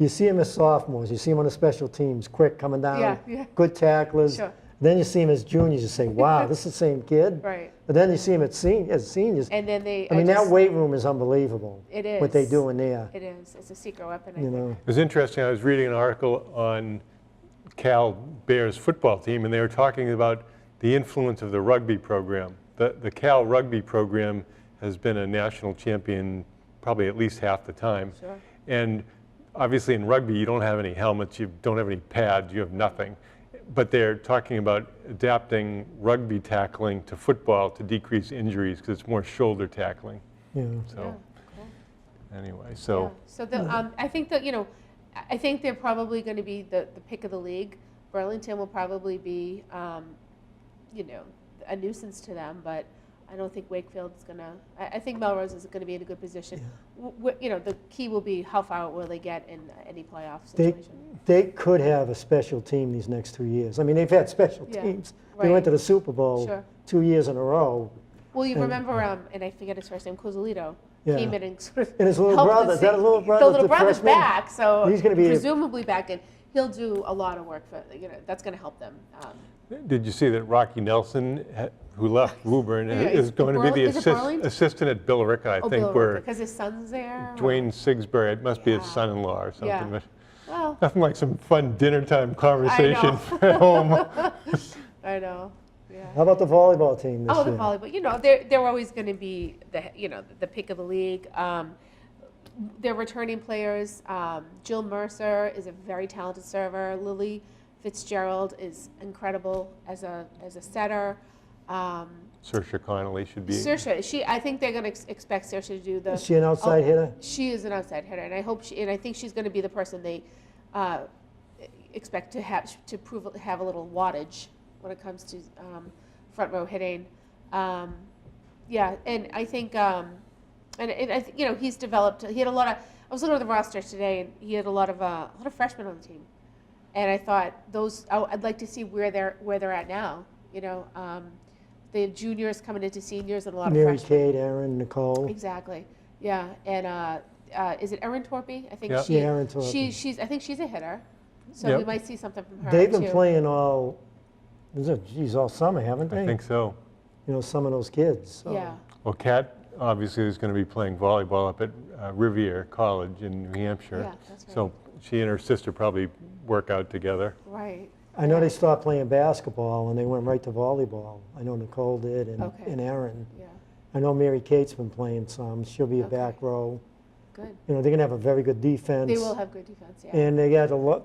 You see them as sophomores. You see them on the special teams, quick, coming down,
Yeah.
good tacklers.
Sure.
Then you see them as juniors. You say, wow, this is the same kid.
Right.
But then you see them as seniors.
And then they.
I mean, that weight room is unbelievable.
It is.
What they do in there.
It is. It's a secret weapon, I
You
think.
know.
It was interesting. I was reading an article on Cal Bears football team, and they were talking about the influence of the rugby program. The Cal rugby program has been a national champion probably at least half the time.
Sure.
And obviously in rugby, you don't have any helmets, you don't have any pads, you have nothing. But they're talking about adapting rugby tackling to football to decrease injuries because it's more shoulder tackling.
Yeah.
So
Cool.
anyway, so.
Yeah. So the, I think that, I think they're probably going to be the pick of the league. Burlington will probably be, a nuisance to them, but I don't think Wakefield's going to, I think Melrose is going to be in a good position. The key will be how far will they get in any playoff situation.
They could have a special team these next 2 years. I mean, they've had special
Yeah,
teams.
right.
They went to the Super Bowl
Sure.
2 years in a row.
Well, you
And-
remember, and I forget his first name, Cosolito,
Yeah.
came in and sort of
And his little
helped
brother,
the
is that his little brother?
The little brother's
freshman?
back, so
He's gonna be
presumably back in. He'll do a lot of work for, that's going to help them.
Did you see that Rocky Nelson, who left Woburn,
Yeah,
is going to be the
is it Burlington?
assistant at Billerica, I think, where
because his son's there.
Dwayne Sigsbury, it must be his
Yeah.
son-in-law or something.
Yeah.
But
Well,
nothing like some fun dinner time conversation
know.
at home.
I know. Yeah.
How about the volleyball team this
Oh, the
year?
volleyball. They're always going to be the pick of the league. They're returning players. Jill Mercer is a very talented server. Lily Fitzgerald is incredible as a setter.
Saoirse Connolly should be.
Saoirse, I think they're going to expect Saoirse to do the.
Is she an outside hitter?
She is an outside hitter, and I think she's going to be the person they expect to have a little wattage when it comes to front row hitting. Yeah, and I think, he's developed. He had a lot of. I was looking at the roster today, and he had a lot of freshmen on the team, and I thought I'd like to see where they're at now. They have juniors coming into seniors and a lot of
Mary
freshmen.
Kate, Aaron, Nicole.
Exactly. Yeah, and is it Erin Torpy? I think
Yeah.
Yeah, Erin Torpy.
I think she's a hitter, so
Yep.
we might see something from her
They've
too.
been playing all summer, haven't they?
I think so.
Some of those kids. So.
Yeah.
Well, Kat obviously is going to be playing volleyball up at Rivier College in New Hampshire.
Yeah, that's right.
So she and her sister probably work out together.
Right.
I know they stopped playing basketball and they went right to volleyball. I know Nicole did
Okay.
and Aaron.
Yeah.
I know Mary Kate's been playing some. She'll be a
Okay.
back row.
Good.
They're going to have a very good defense.
They will have good defense. Yeah.
And they got a lot.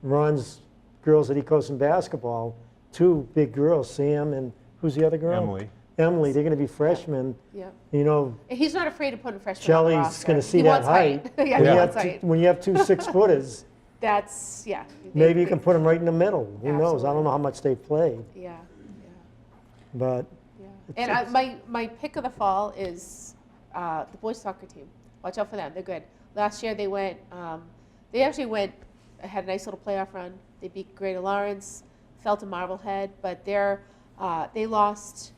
Ron's girls that he coached in basketball, two big girls, Sam and who's the other girl?
Emily.
Emily. They're going to be freshmen.
Yeah.
And
And he's not afraid of putting freshmen on the
Shelley's
roster.
going to see
He
that
wants
height.
Yeah,
When
he
you
wants
have
height.
when you have two 6-footers,
That's
maybe you can put them right in the middle. Who knows? I
Absolutely.
don't know how much they've played,
Yeah.
but
Yeah. And my pick of the fall is the boys soccer team. Watch out for them. They're good. Last year they went. They actually had a nice little playoff run. They beat Greater Lawrence, fell to Marblehead, but they lost.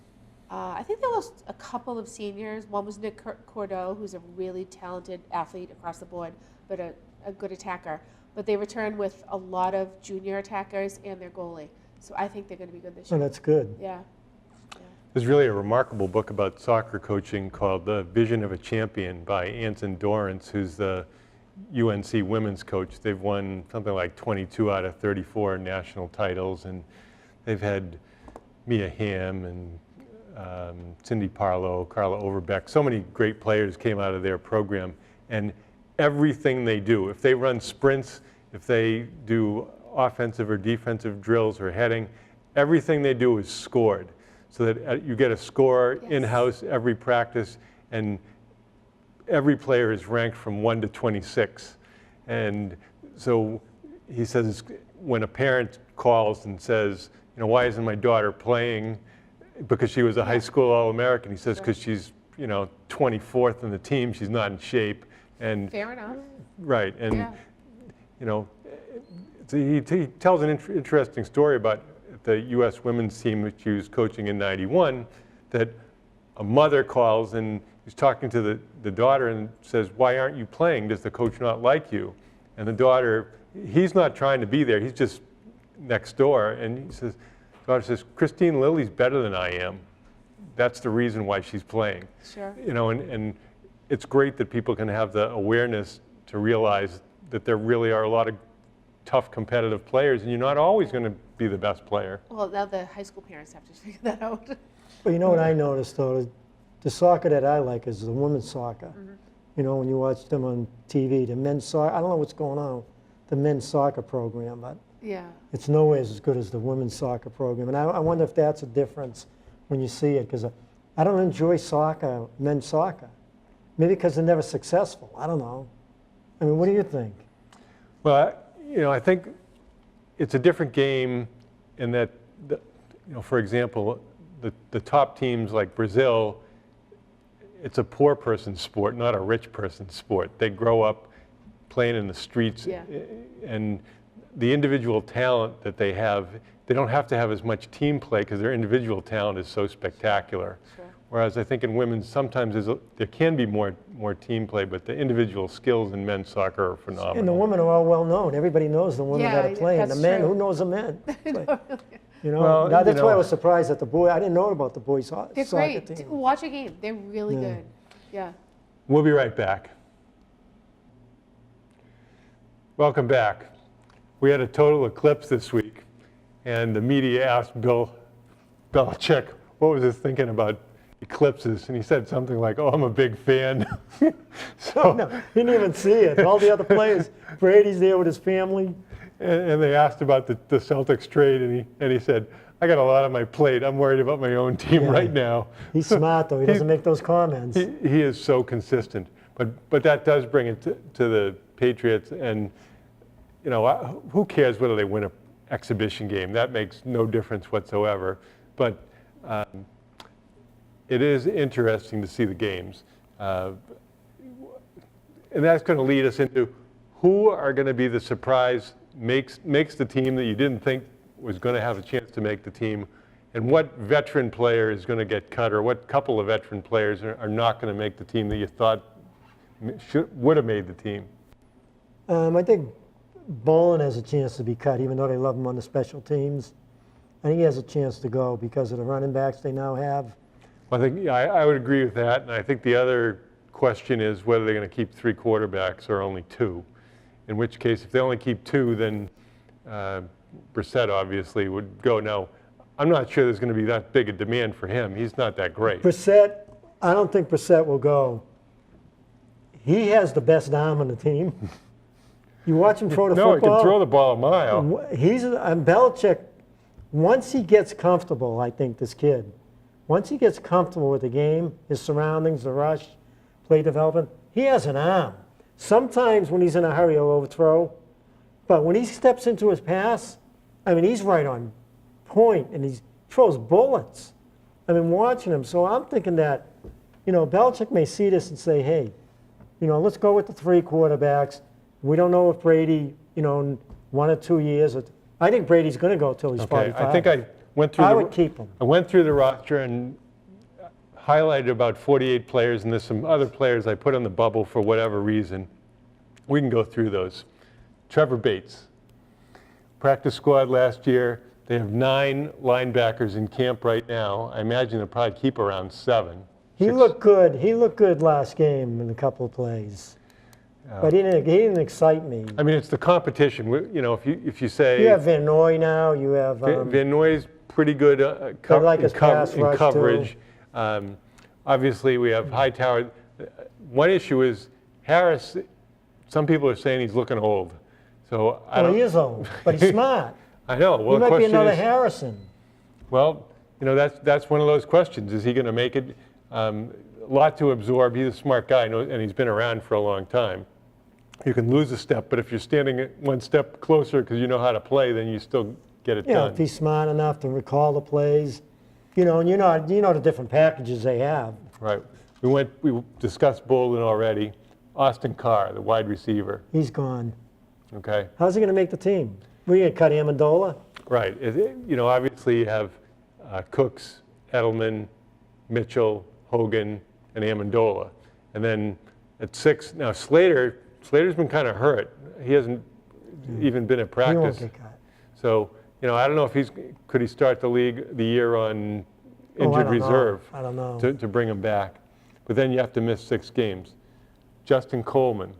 I think they lost a couple of seniors. One was Nick Cordeau, who's a really talented athlete across the board, but a good attacker. But they returned with a lot of junior attackers and their goalie. So I think they're going to be good this
oh,
year.
that's good.
Yeah.
There's really a remarkable book about soccer coaching called The Vision of a Champion by Anson Dorrance, who's the UNC women's coach. They've won something like 22 out of 34 national titles, and they've had Mia Hamm and Cindy Parlow, Carla Overbeck. So many great players came out of their program, and everything they do, if they run sprints, if they do offensive or defensive drills or heading, everything they do is scored. So that you get a score
Yes.
in-house every practice, and every player is ranked from 1 to 26. And so he says when a parent calls and says, why isn't my daughter playing? Because she was a high school All-American. He says, because she's, 24th in the team, she's not in shape. And
Fair enough.
right, and
Yeah.
he tells an interesting story about the U.S. women's team, which he was coaching in '91, that a mother calls and he's talking to the daughter and says, "Why aren't you playing? Does the coach not like you?" And the daughter, he's not trying to be there. He's just next door. And the daughter says, Christine Lilly's better than I am. That's the reason why she's playing.
Sure.
You know, and it's great that people can have the awareness to realize that there really are a lot of tough competitive players, and you're not always going to be the best player.
Well, now the high school parents have to figure that out.
But you know what I noticed, though? The soccer that I like is the women's soccer. You know, when you watch them on TV, the men's soccer, I don't know what's going on with the men's soccer program, but
Yeah.
it's nowhere as good as the women's soccer program. And I wonder if that's a difference when you see it, because I don't enjoy soccer, men's soccer. Maybe because they're never successful. I don't know. I mean, what do you think?
Well, you know, I think it's a different game in that, you know, for example, the top teams like Brazil, it's a poor person's sport, not a rich person's sport. They grow up playing in the streets,
Yeah.
and the individual talent that they have, they don't have to have as much team play because their individual talent is so spectacular.
Sure.
Whereas I think in women's, sometimes there can be more team play, but the individual skills in men's soccer are phenomenal.
And the women are all well known. Everybody knows the women
Yeah,
that are playing. The
that's
men,
true.
who knows the men? You know,
Well,
now,
you
that's why I
know-
was surprised at the boy. I didn't know about the boys
They're
soccer
great.
team.
Watch a game. They're really
Yeah.
good. Yeah.
We'll be right back. Welcome back. We had a total eclipse this week, and the media asked Belichick what was his thinking about eclipses, and he said something like, "Oh, I'm a big fan." So,
No, he didn't even see it. All the other players, Brady's there with his family.
and they asked about the Celtics trade, and he said, "I got a lot on my plate. I'm worried about my own team
Yeah.
right now."
He's smart, though. He doesn't make those comments.
He is so consistent, but that does bring it to the Patriots, and you know, who cares whether they win an exhibition game? That makes no difference whatsoever. But it is interesting to see the games, and that's going to lead us into who are going to be the surprise makes the team that you didn't think was going to have a chance to make the team, and what veteran player is going to get cut, or what couple of veteran players are not going to make the team that you thought would have made the team.
I think Bolin has a chance to be cut, even though they love him on the special teams. I think he has a chance to go because of the running backs they now have.
Well, I think I would agree with that, and I think the other question is whether they're going to keep 3 quarterbacks or only 2. In which case, if they only keep 2, then Brissett obviously would go. Now, I'm not sure there's going to be that big a demand for him. He's not that great.
Brissett, I don't think Brissett will go. He has the best arm on the team. You watch him throw the
No, he
football.
can throw the ball a mile.
And Belichick, once he gets comfortable, I think this kid, once he gets comfortable with the game, his surroundings, the rush, play development, he has an arm. Sometimes when he's in a hurry, he'll overthrow. But when he steps into his pass, I mean, he's right on point, and he throws bullets. I mean, watching him. So I'm thinking that, you know, Belichick may see this and say, hey, you know, let's go with the 3 quarterbacks. We don't know if Brady, you know, in 1 or 2 years. I think Brady's going to go till he's 45.
I think I went through.
I would keep him.
I went through the roster and highlighted about 48 players, and there's some other players I put on the bubble for whatever reason. We can go through those. Trevor Bates, practice squad last year. They have 9 linebackers in camp right now. I imagine they'll probably keep around 7.
He looked good. He looked good last game in a couple of plays. But he didn't excite me.
I mean, it's the competition. You know, if you say
You have Van Noy now. You have
Van Noy's pretty good
like his pass rush,
coverage. Obviously, we have Hightower. One issue is Harris. Some people are saying he's looking old. So I
well,
don't.
he is old, but he's smart.
I know. Well,
He
the
might be
question
another
is,
Harrison.
well, you know, that's one of those questions. Is he going to make it? A lot to absorb. He's a smart guy, and he's been around for a long time. You can lose a step, but if you're standing 1 step closer because you know how to play, then you still get it
Yeah,
done.
if he's smart enough to recall the plays, you know, and you know the different packages they have.
Right. We discussed Bolden already. Austin Carr, the wide receiver.
He's gone.
Okay.
How's he going to make the team? We're going to cut Amendola?
Right. You know, obviously you have Cooks, Edelman, Mitchell, Hogan, and Amendola. And then at 6, now Slater Slater's been kind of hurt. He hasn't even been at
He won't
practice.
get cut.
So, I don't know if could he start the year on
Oh, I
injured
don't know.
reserve
I don't know.
to bring him back. But then you have to miss 6 games. Justin Coleman.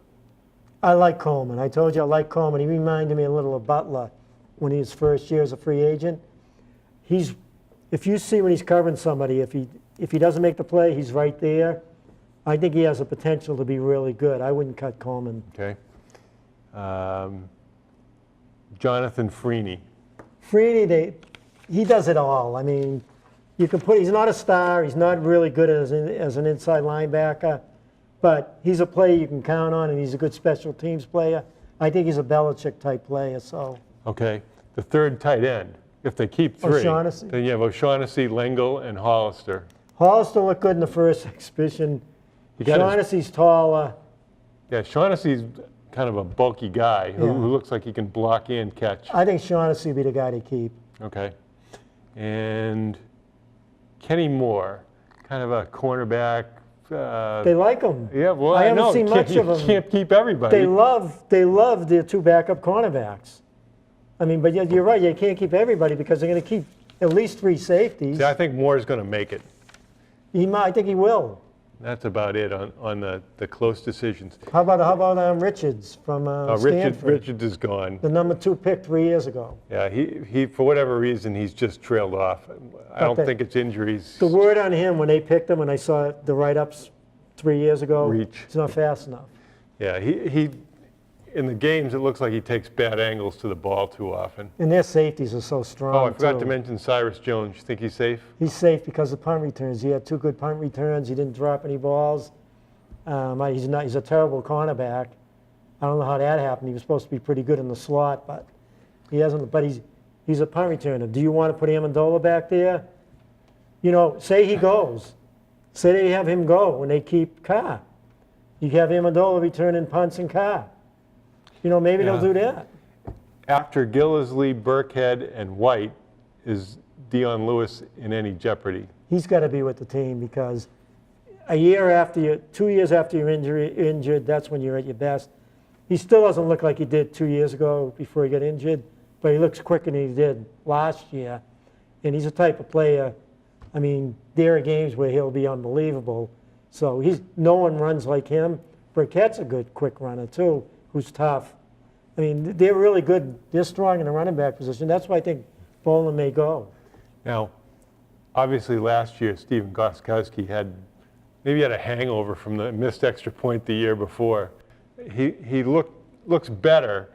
I like Coleman. I told you I like Coleman. He reminded me a little of Butler when he was first year as a free agent. If you see when he's covering somebody, if he doesn't make the play, he's right there. I think he has the potential to be really good. I wouldn't cut Coleman.
Okay. Jonathan Freeney.
Freeney, he does it all. I mean, he's not a star. He's not really good as an inside linebacker, but he's a player you can count on, and he's a good special teams player. I think he's a Belichick type player. So.
Okay. The third tight end. If they keep 3,
O'Shaughnessy.
then you have O'Shaughnessy, Lengel, and Hollister.
Hollister looked good in the first exhibition. O'Shaughnessy's taller.
Yeah, Shaughnessy's kind of a bulky guy who looks like he can block and catch.
I think Shaughnessy would be the guy to keep.
Okay. And Kenny Moore, kind of a cornerback.
They like him.
Yeah, well,
I
I know.
haven't seen much of
You
him.
can't keep everybody.
They love their 2 backup cornerbacks. I mean, but you're right. You can't keep everybody because they're going to keep at least 3 safeties.
See, I think Moore's going to make it.
I think he will.
That's about it on the close decisions.
How about Richards from Stanford?
Richards is gone.
The number 2 pick 3 years ago.
Yeah, he for whatever reason, he's just trailed off. I don't think it's injuries.
The word on him when they picked him, when I saw the write-ups 3 years ago,
Reach.
he's not fast enough.
Yeah, he in the games, it looks like he takes bad angles to the ball too often.
And their safeties are so strong.
Oh, I forgot
too.
to mention Cyrus Jones. You think he's safe?
He's safe because of punt returns. He had 2 good punt returns. He didn't drop any balls. He's a terrible cornerback. I don't know how that happened. He was supposed to be pretty good in the slot, but he hasn't. But he's a punt returner. Do you want to put Amendola back there? Say he goes. Say they have him go when they keep Carr. You have Amendola returning punts and Carr. Maybe they'll do that.
After Gillisley, Burkhead, and White, is Dion Lewis in any jeopardy?
He's got to be with the team because 2 years after you're injured, that's when you're at your best. He still doesn't look like he did 2 years ago before he got injured, but he looks quicker than he did last year. And he's a type of player, I mean, there are games where he'll be unbelievable. So no one runs like him. Burkett's a good quick runner too, who's tough. I mean, they're really good. They're strong in the running back position. That's why I think Bolin may go.
Now, obviously last year, Stephen Gostkowski had a hangover from the missed extra point the year before. He looks better.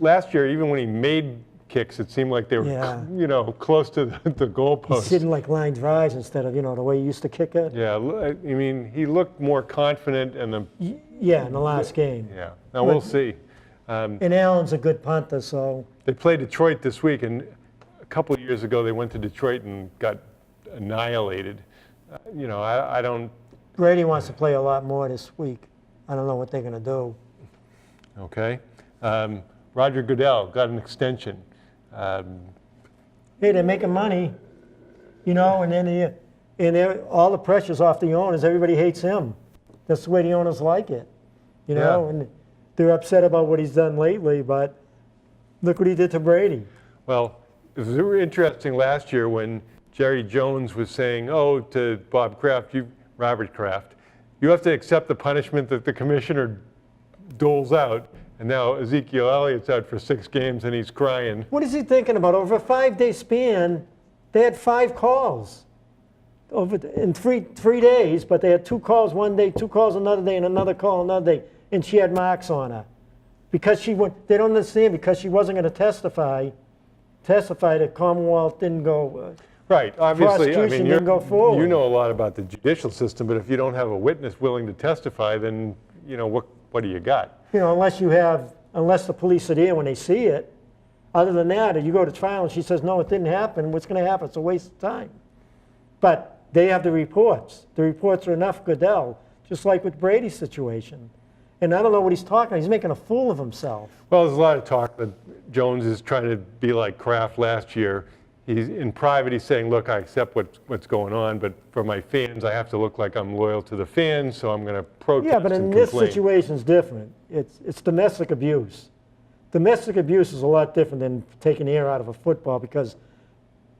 Last year, even when he made kicks, it seemed like they were close to the goalpost.
He's hitting like line drives instead of the way he used to kick it.
Yeah, I mean, he looked more confident in the
in the last game.
Yeah. Now we'll see.
And Allen's a good punter, so.
They play Detroit this week, and a couple of years ago they went to Detroit and got annihilated. I don't.
Brady wants to play a lot more this week. I don't know what they're going to do.
Okay. Roger Goodell got an extension.
Hey, they're making money, and then all the pressure's off the owners. Everybody hates him. That's the way the owners like it, and they're upset about what he's done lately, but look what he did to Brady.
Well, it was really interesting last year when Jerry Jones was saying, to Robert Kraft, you have to accept the punishment that the commissioner doles out. And now Ezekiel Elliott's out for 6 games and he's crying.
What is he thinking about? Over a 5-day span, they had 5 calls in three days, but they had 2 calls one day, 2 calls another day, and another call another day, and she had marks on her. Because they don't understand, because she wasn't going to testify, the Commonwealth didn't go.
Right, obviously,
prosecution didn't go forward.
You know a lot about the judicial system, but if you don't have a witness willing to testify, then, what do you got?
Unless the police are there when they see it. Other than that, you go to trial and she says, no, it didn't happen, what's going to happen? It's a waste of time. But they have the reports. The reports are enough Goodell, just like with Brady's situation. And I don't know what he's talking about. He's making a fool of himself.
Well, there's a lot of talk that Jones is trying to be like Kraft last year. he's in private, he's saying, look, I accept what's going on, but for my fans, I have to look like I'm loyal to the fans, so I'm going to protest
Yeah, but in
and
this
complain.
situation is different. It's domestic abuse. Domestic abuse is a lot different than taking the air out of a football because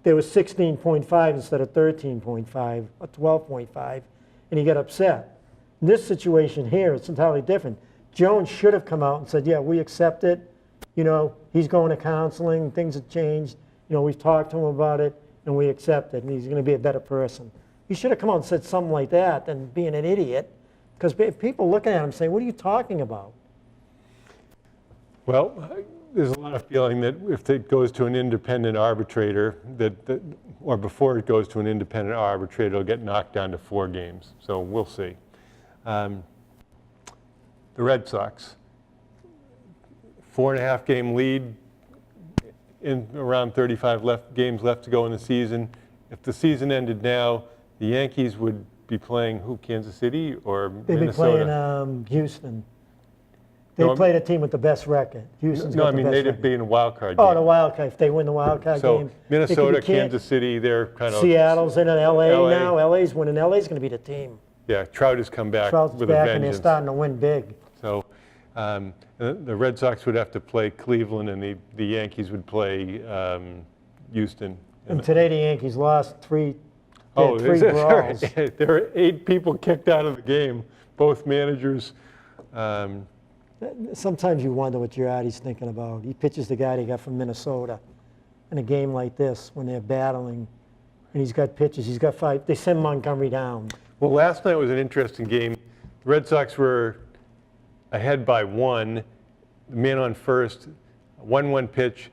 there was 16.5 instead of 13.5 or 12.5, and he got upset. In this situation here, it's entirely different. Jones should have come out and said, yeah, we accept it. You know, he's going to counseling, things have changed. You know, we've talked to him about it, and we accept it, and he's going to be a better person. He should have come out and said something like that than being an idiot, because people looking at him saying, what are you talking about?
Well, there's a lot of feeling that if it goes to an independent arbitrator, or before it goes to an independent arbitrator, it'll get knocked down to 4 games. So we'll see. The Red Sox, 4.5 game lead in around 35 games left to go in the season. If the season ended now, the Yankees would be playing who, Kansas City or
They'd
Minnesota?
be playing Houston. They
No,
played a team with the best record. Houston's
No,
got
I mean,
the best
they'd
record.
be in a wild card
Oh,
game.
the wild card. If they win the wild card
So
game. it could
Minnesota,
be
Kansas City, they're kind of...
Seattle's in it. LA
LA.
now. LA's winning. LA's going to be the team.
Yeah, Trout has come back
Trout's
with a
back and they're
vengeance.
starting to win big.
So the Red Sox would have to play Cleveland, and the Yankees would play Houston.
And today the Yankees lost three. They
Oh,
had 3 brawls.
there were 8 people kicked out of the game, both managers.
Sometimes you wonder what Girardi's thinking about. He pitches the guy they got from Minnesota in a game like this when they're battling, and he's got pitches. He's got 5. They send Montgomery down.
Well, last night was an interesting game. The Red Sox were ahead by 1. The man on first, 1-1 pitch.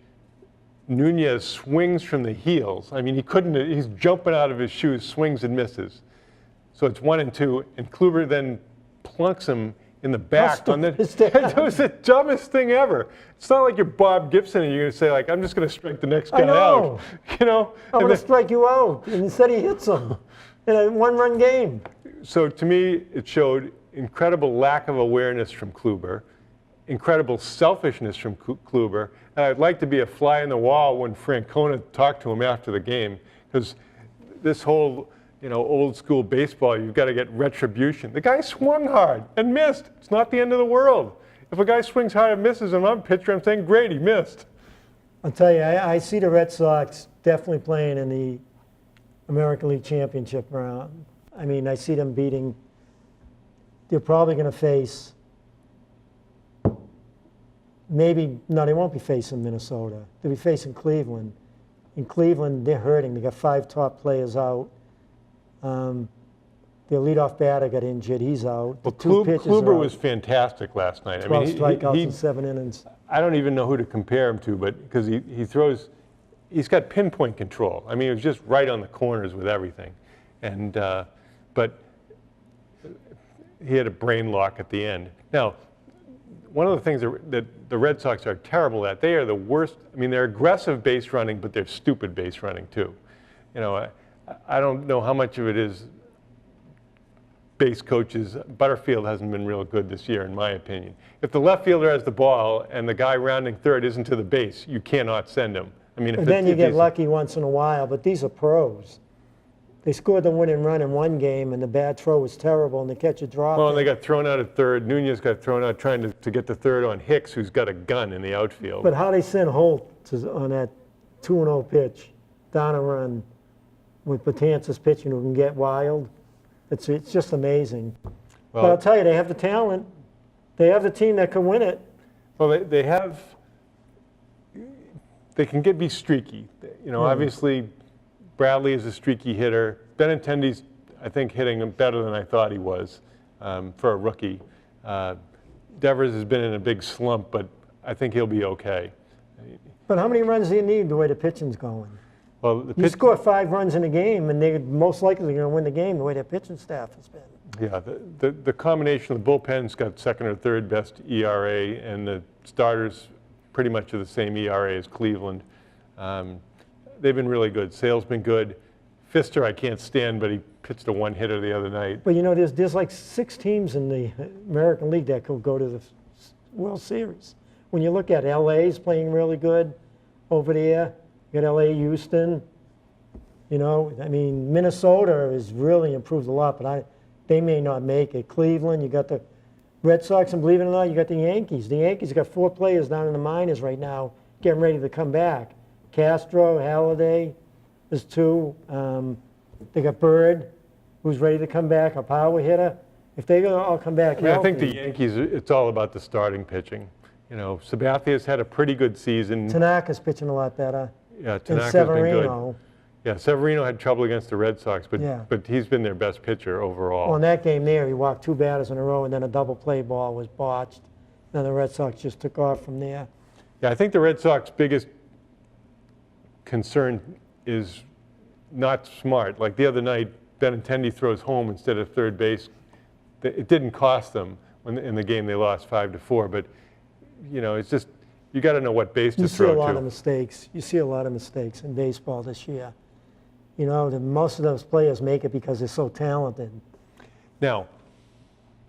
Nunez swings from the heels. I mean, he's jumping out of his shoes, swings and misses. So it's 1-2, and Kluber then plunks him in the back on the.
stupid is that?
That was the dumbest thing ever. It's not like you're Bob Gibson and you're going to say, like, I'm just going to strike the next guy
know.
out. You know?
I'm
And
going to
then-
strike you out. And instead he hits him in a 1-run game.
So to me, it showed incredible lack of awareness from Kluber, incredible selfishness from Kluber, and I'd like to be a fly in the wall when Francona talked to him after the game, because this whole, old school baseball, you've got to get retribution. The guy swung hard and missed. It's not the end of the world. If a guy swings hard and misses, and I'm a pitcher, I'm saying, great, he missed.
I'll tell you, I see the Red Sox definitely playing in the American League Championship round. I mean, I see them beating. They're probably going to face. No, they won't be facing Minnesota. They'll be facing Cleveland. In Cleveland, they're hurting. They got 5 top players out. Their leadoff batter got injured. He's out.
Well,
The 2 pitchers are
Kluber
out.
was fantastic last night.
12 strikeouts in
he
7 innings.
I don't even know who to compare him to, but because he throws, he's got pinpoint control. I mean, it was just right on the corners with everything, and but he had a brain lock at the end. Now, one of the things that the Red Sox are terrible at, they are the worst. I mean, they're aggressive base running, but they're stupid base running too. I don't know how much of it is base coaches. Butterfield hasn't been real good this year, in my opinion. If the left fielder has the ball and the guy rounding third isn't to the base, you cannot send him. I mean,
But then you get lucky once in a while, but these are pros. They scored the winning run in one game, and the bad throw was terrible, and the catcher dropped
Well,
it.
and they got thrown out at third. Nunez got thrown out trying to get the third on Hicks, who's got a gun in the outfield.
But how they sent Holt on that 2-0 pitch, down a run, with Betances pitching who can get wild, it's just amazing. But I'll tell you, they have the talent. They have the team that can win it.
Well, they can be streaky. Obviously, Bradley is a streaky hitter. Benintendi's, I think, hitting him better than I thought he was for a rookie. Devers has been in a big slump, but I think he'll be okay.
But how many runs do you need the way the pitching's going?
Well, the
You score 5 runs in a game, and they're most likely going to win the game the way their pitching staff has been.
Yeah, the combination of the bullpen's got second or third best ERA, and the starters pretty much are the same ERA as Cleveland. They've been really good. Sale's been good. Fister I can't stand, but he pitched a 1-hitter the other night.
But there's like 6 teams in the American League that could go to the World Series. When you look at it, LA's playing really good over there. You You got L.A., Houston. You know, I mean, Minnesota has really improved a lot, but they may not make it. Cleveland, you got the Red Sox, and believe it or not, you got the Yankees. The Yankees got 4 players down in the minors right now getting ready to come back. Castro, Halladay, there's 2. They got Bird, who's ready to come back, a power hitter. If they all come back
I think the
healthy.
Yankees, it's all about the starting pitching. You know, Sabathia's had a pretty good season.
Tanaka's pitching a lot better.
Yeah,
And
Tanaka's been
Severino.
good. Yeah, Severino had trouble against the Red Sox, but
Yeah.
but he's been their best pitcher overall.
Well, in that game there, he walked 2 batters in a row, and then a double play ball was botched. Then the Red Sox just took off from there.
Yeah, I think the Red Sox biggest concern is not smart. Like the other night, Benintendi throws home instead of third base. It didn't cost them in the game they lost 5-4, but you know, it's just, you got to know what base to
You see
throw
a lot
to.
of mistakes. You see a lot of mistakes in baseball this year. You know, most of those players make it because they're so talented.
Now,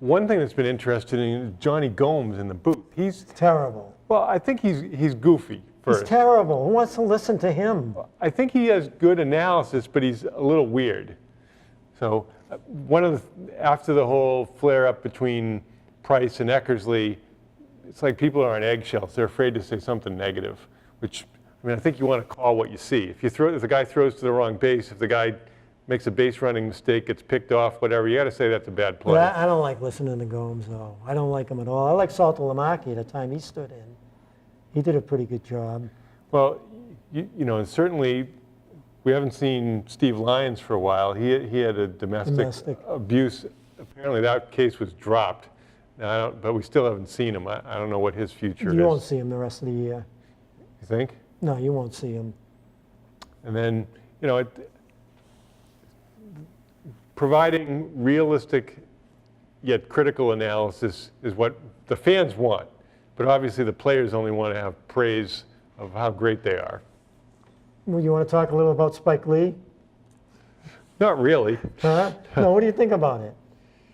one thing that's been interesting is Johnny Gomes in the booth. He's,
Terrible.
well, I think he's goofy first.
He's terrible. Who wants to listen to him?
I think he has good analysis, but he's a little weird. So after the whole flare-up between Price and Eckersley, it's like people are on eggshells. They're afraid to say something negative, which, I mean, I think you want to call what you see. If the guy throws to the wrong base, if the guy makes a base running mistake, gets picked off, whatever, you got to say that's a bad play.
But I don't like listening to Gomes, though. I don't like him at all. I like Saltalamacchi the time he stood in. He did a pretty good job.
Well, you know, and certainly we haven't seen Steve Lyons for a while. He had a domestic abuse. Apparently that case was dropped. Now, but we still haven't seen him. I don't know what his future is.
You won't see him the rest of the year.
You think?
No, you won't see him.
And then, you know, providing realistic yet critical analysis is what the fans want. But obviously the players only want to have praise of how great they are.
Well, you want to talk a little about Spike Lee?
Not really.
Huh? No, what do you think about it?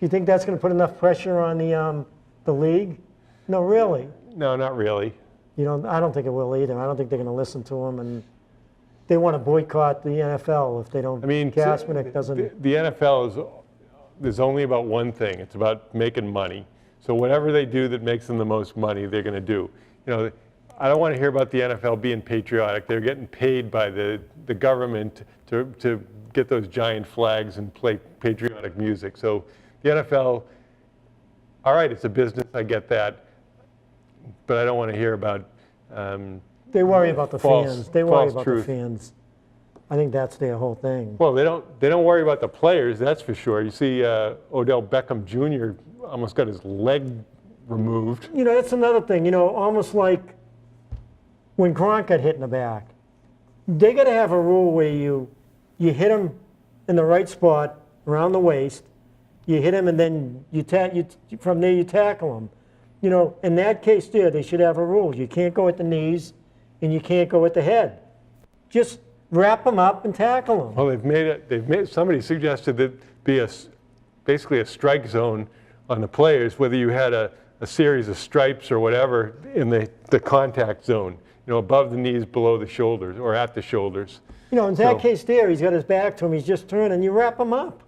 You think that's going to put enough pressure on the league? No, really.
No, not really.
You know, I don't think it will either. I don't think they're going to listen to him, and they want to boycott the NFL if they don't.
I mean,
Kaepernick doesn't.
The NFL is only about one thing. It's about making money. So whatever they do that makes them the most money, they're going to do. You know, I don't want to hear about the NFL being patriotic. They're getting paid by the government to get those giant flags and play patriotic music. So the NFL, all right, it's a business. I get that, but I don't want to hear about.
They worry about the fans. They worry about
truth.
the fans. I think that's their whole thing.
Well, they don't worry about the players, that's for sure. You see Odell Beckham Jr. almost got his leg removed.
You know, that's another thing. You know, almost like when Gronk got hit in the back. They got to have a rule where you hit him in the right spot around the waist. You hit him, and then from there you tackle him. You know, in that case there, they should have a rule. You can't go at the knees, and you can't go at the head. Just wrap him up and tackle him.
Well, somebody suggested that be basically a strike zone on the players, whether you had a series of stripes or whatever in the contact zone, you know, above the knees, below the shoulders, or at the shoulders.
You know, in that case there, he's got his back to him, he's just turning, you wrap him up.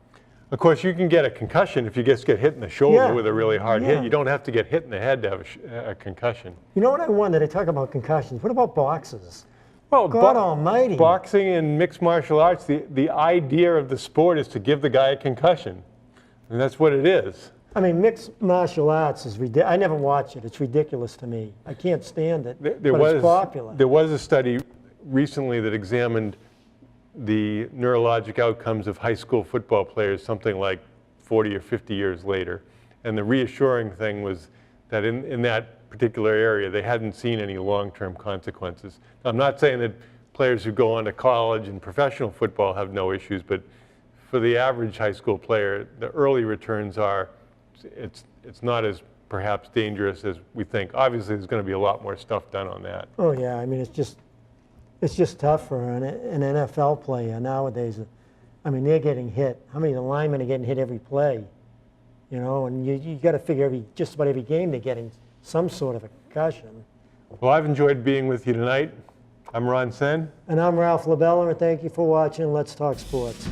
Of course, you can get a concussion if you just get hit in the shoulder
Yeah.
with a really hard hit.
Yeah.
You don't have to get hit in the head to have a concussion.
You know what I wonder? They talk about concussions. What about boxers?
Well,
God almighty.
Boxing and mixed martial arts, the idea of the sport is to give the guy a concussion. And that's what it is.
I mean, mixed martial arts is ridiculous. I never watch it. It's ridiculous to me. I can't stand it, but it's popular.
There was a study recently that examined the neurologic outcomes of high school football players something like 40 or 50 years later. And the reassuring thing was that in that particular area, they hadn't seen any long-term consequences. Now, I'm not saying that players who go on to college and professional football have no issues, but for the average high school player, the early returns are, it's not as perhaps dangerous as we think. Obviously, there's going to be a lot more stuff done on that.
Oh yeah, I mean, it's just tough for an NFL player nowadays. I mean, they're getting hit. How many of the linemen are getting hit every play? You know, and you got to figure just about every game they're getting some sort of a concussion.
Well, I've enjoyed being with you tonight. I'm Ron Sen.
And I'm Ralph LaBella, and thank you for watching Let's Talk Sports.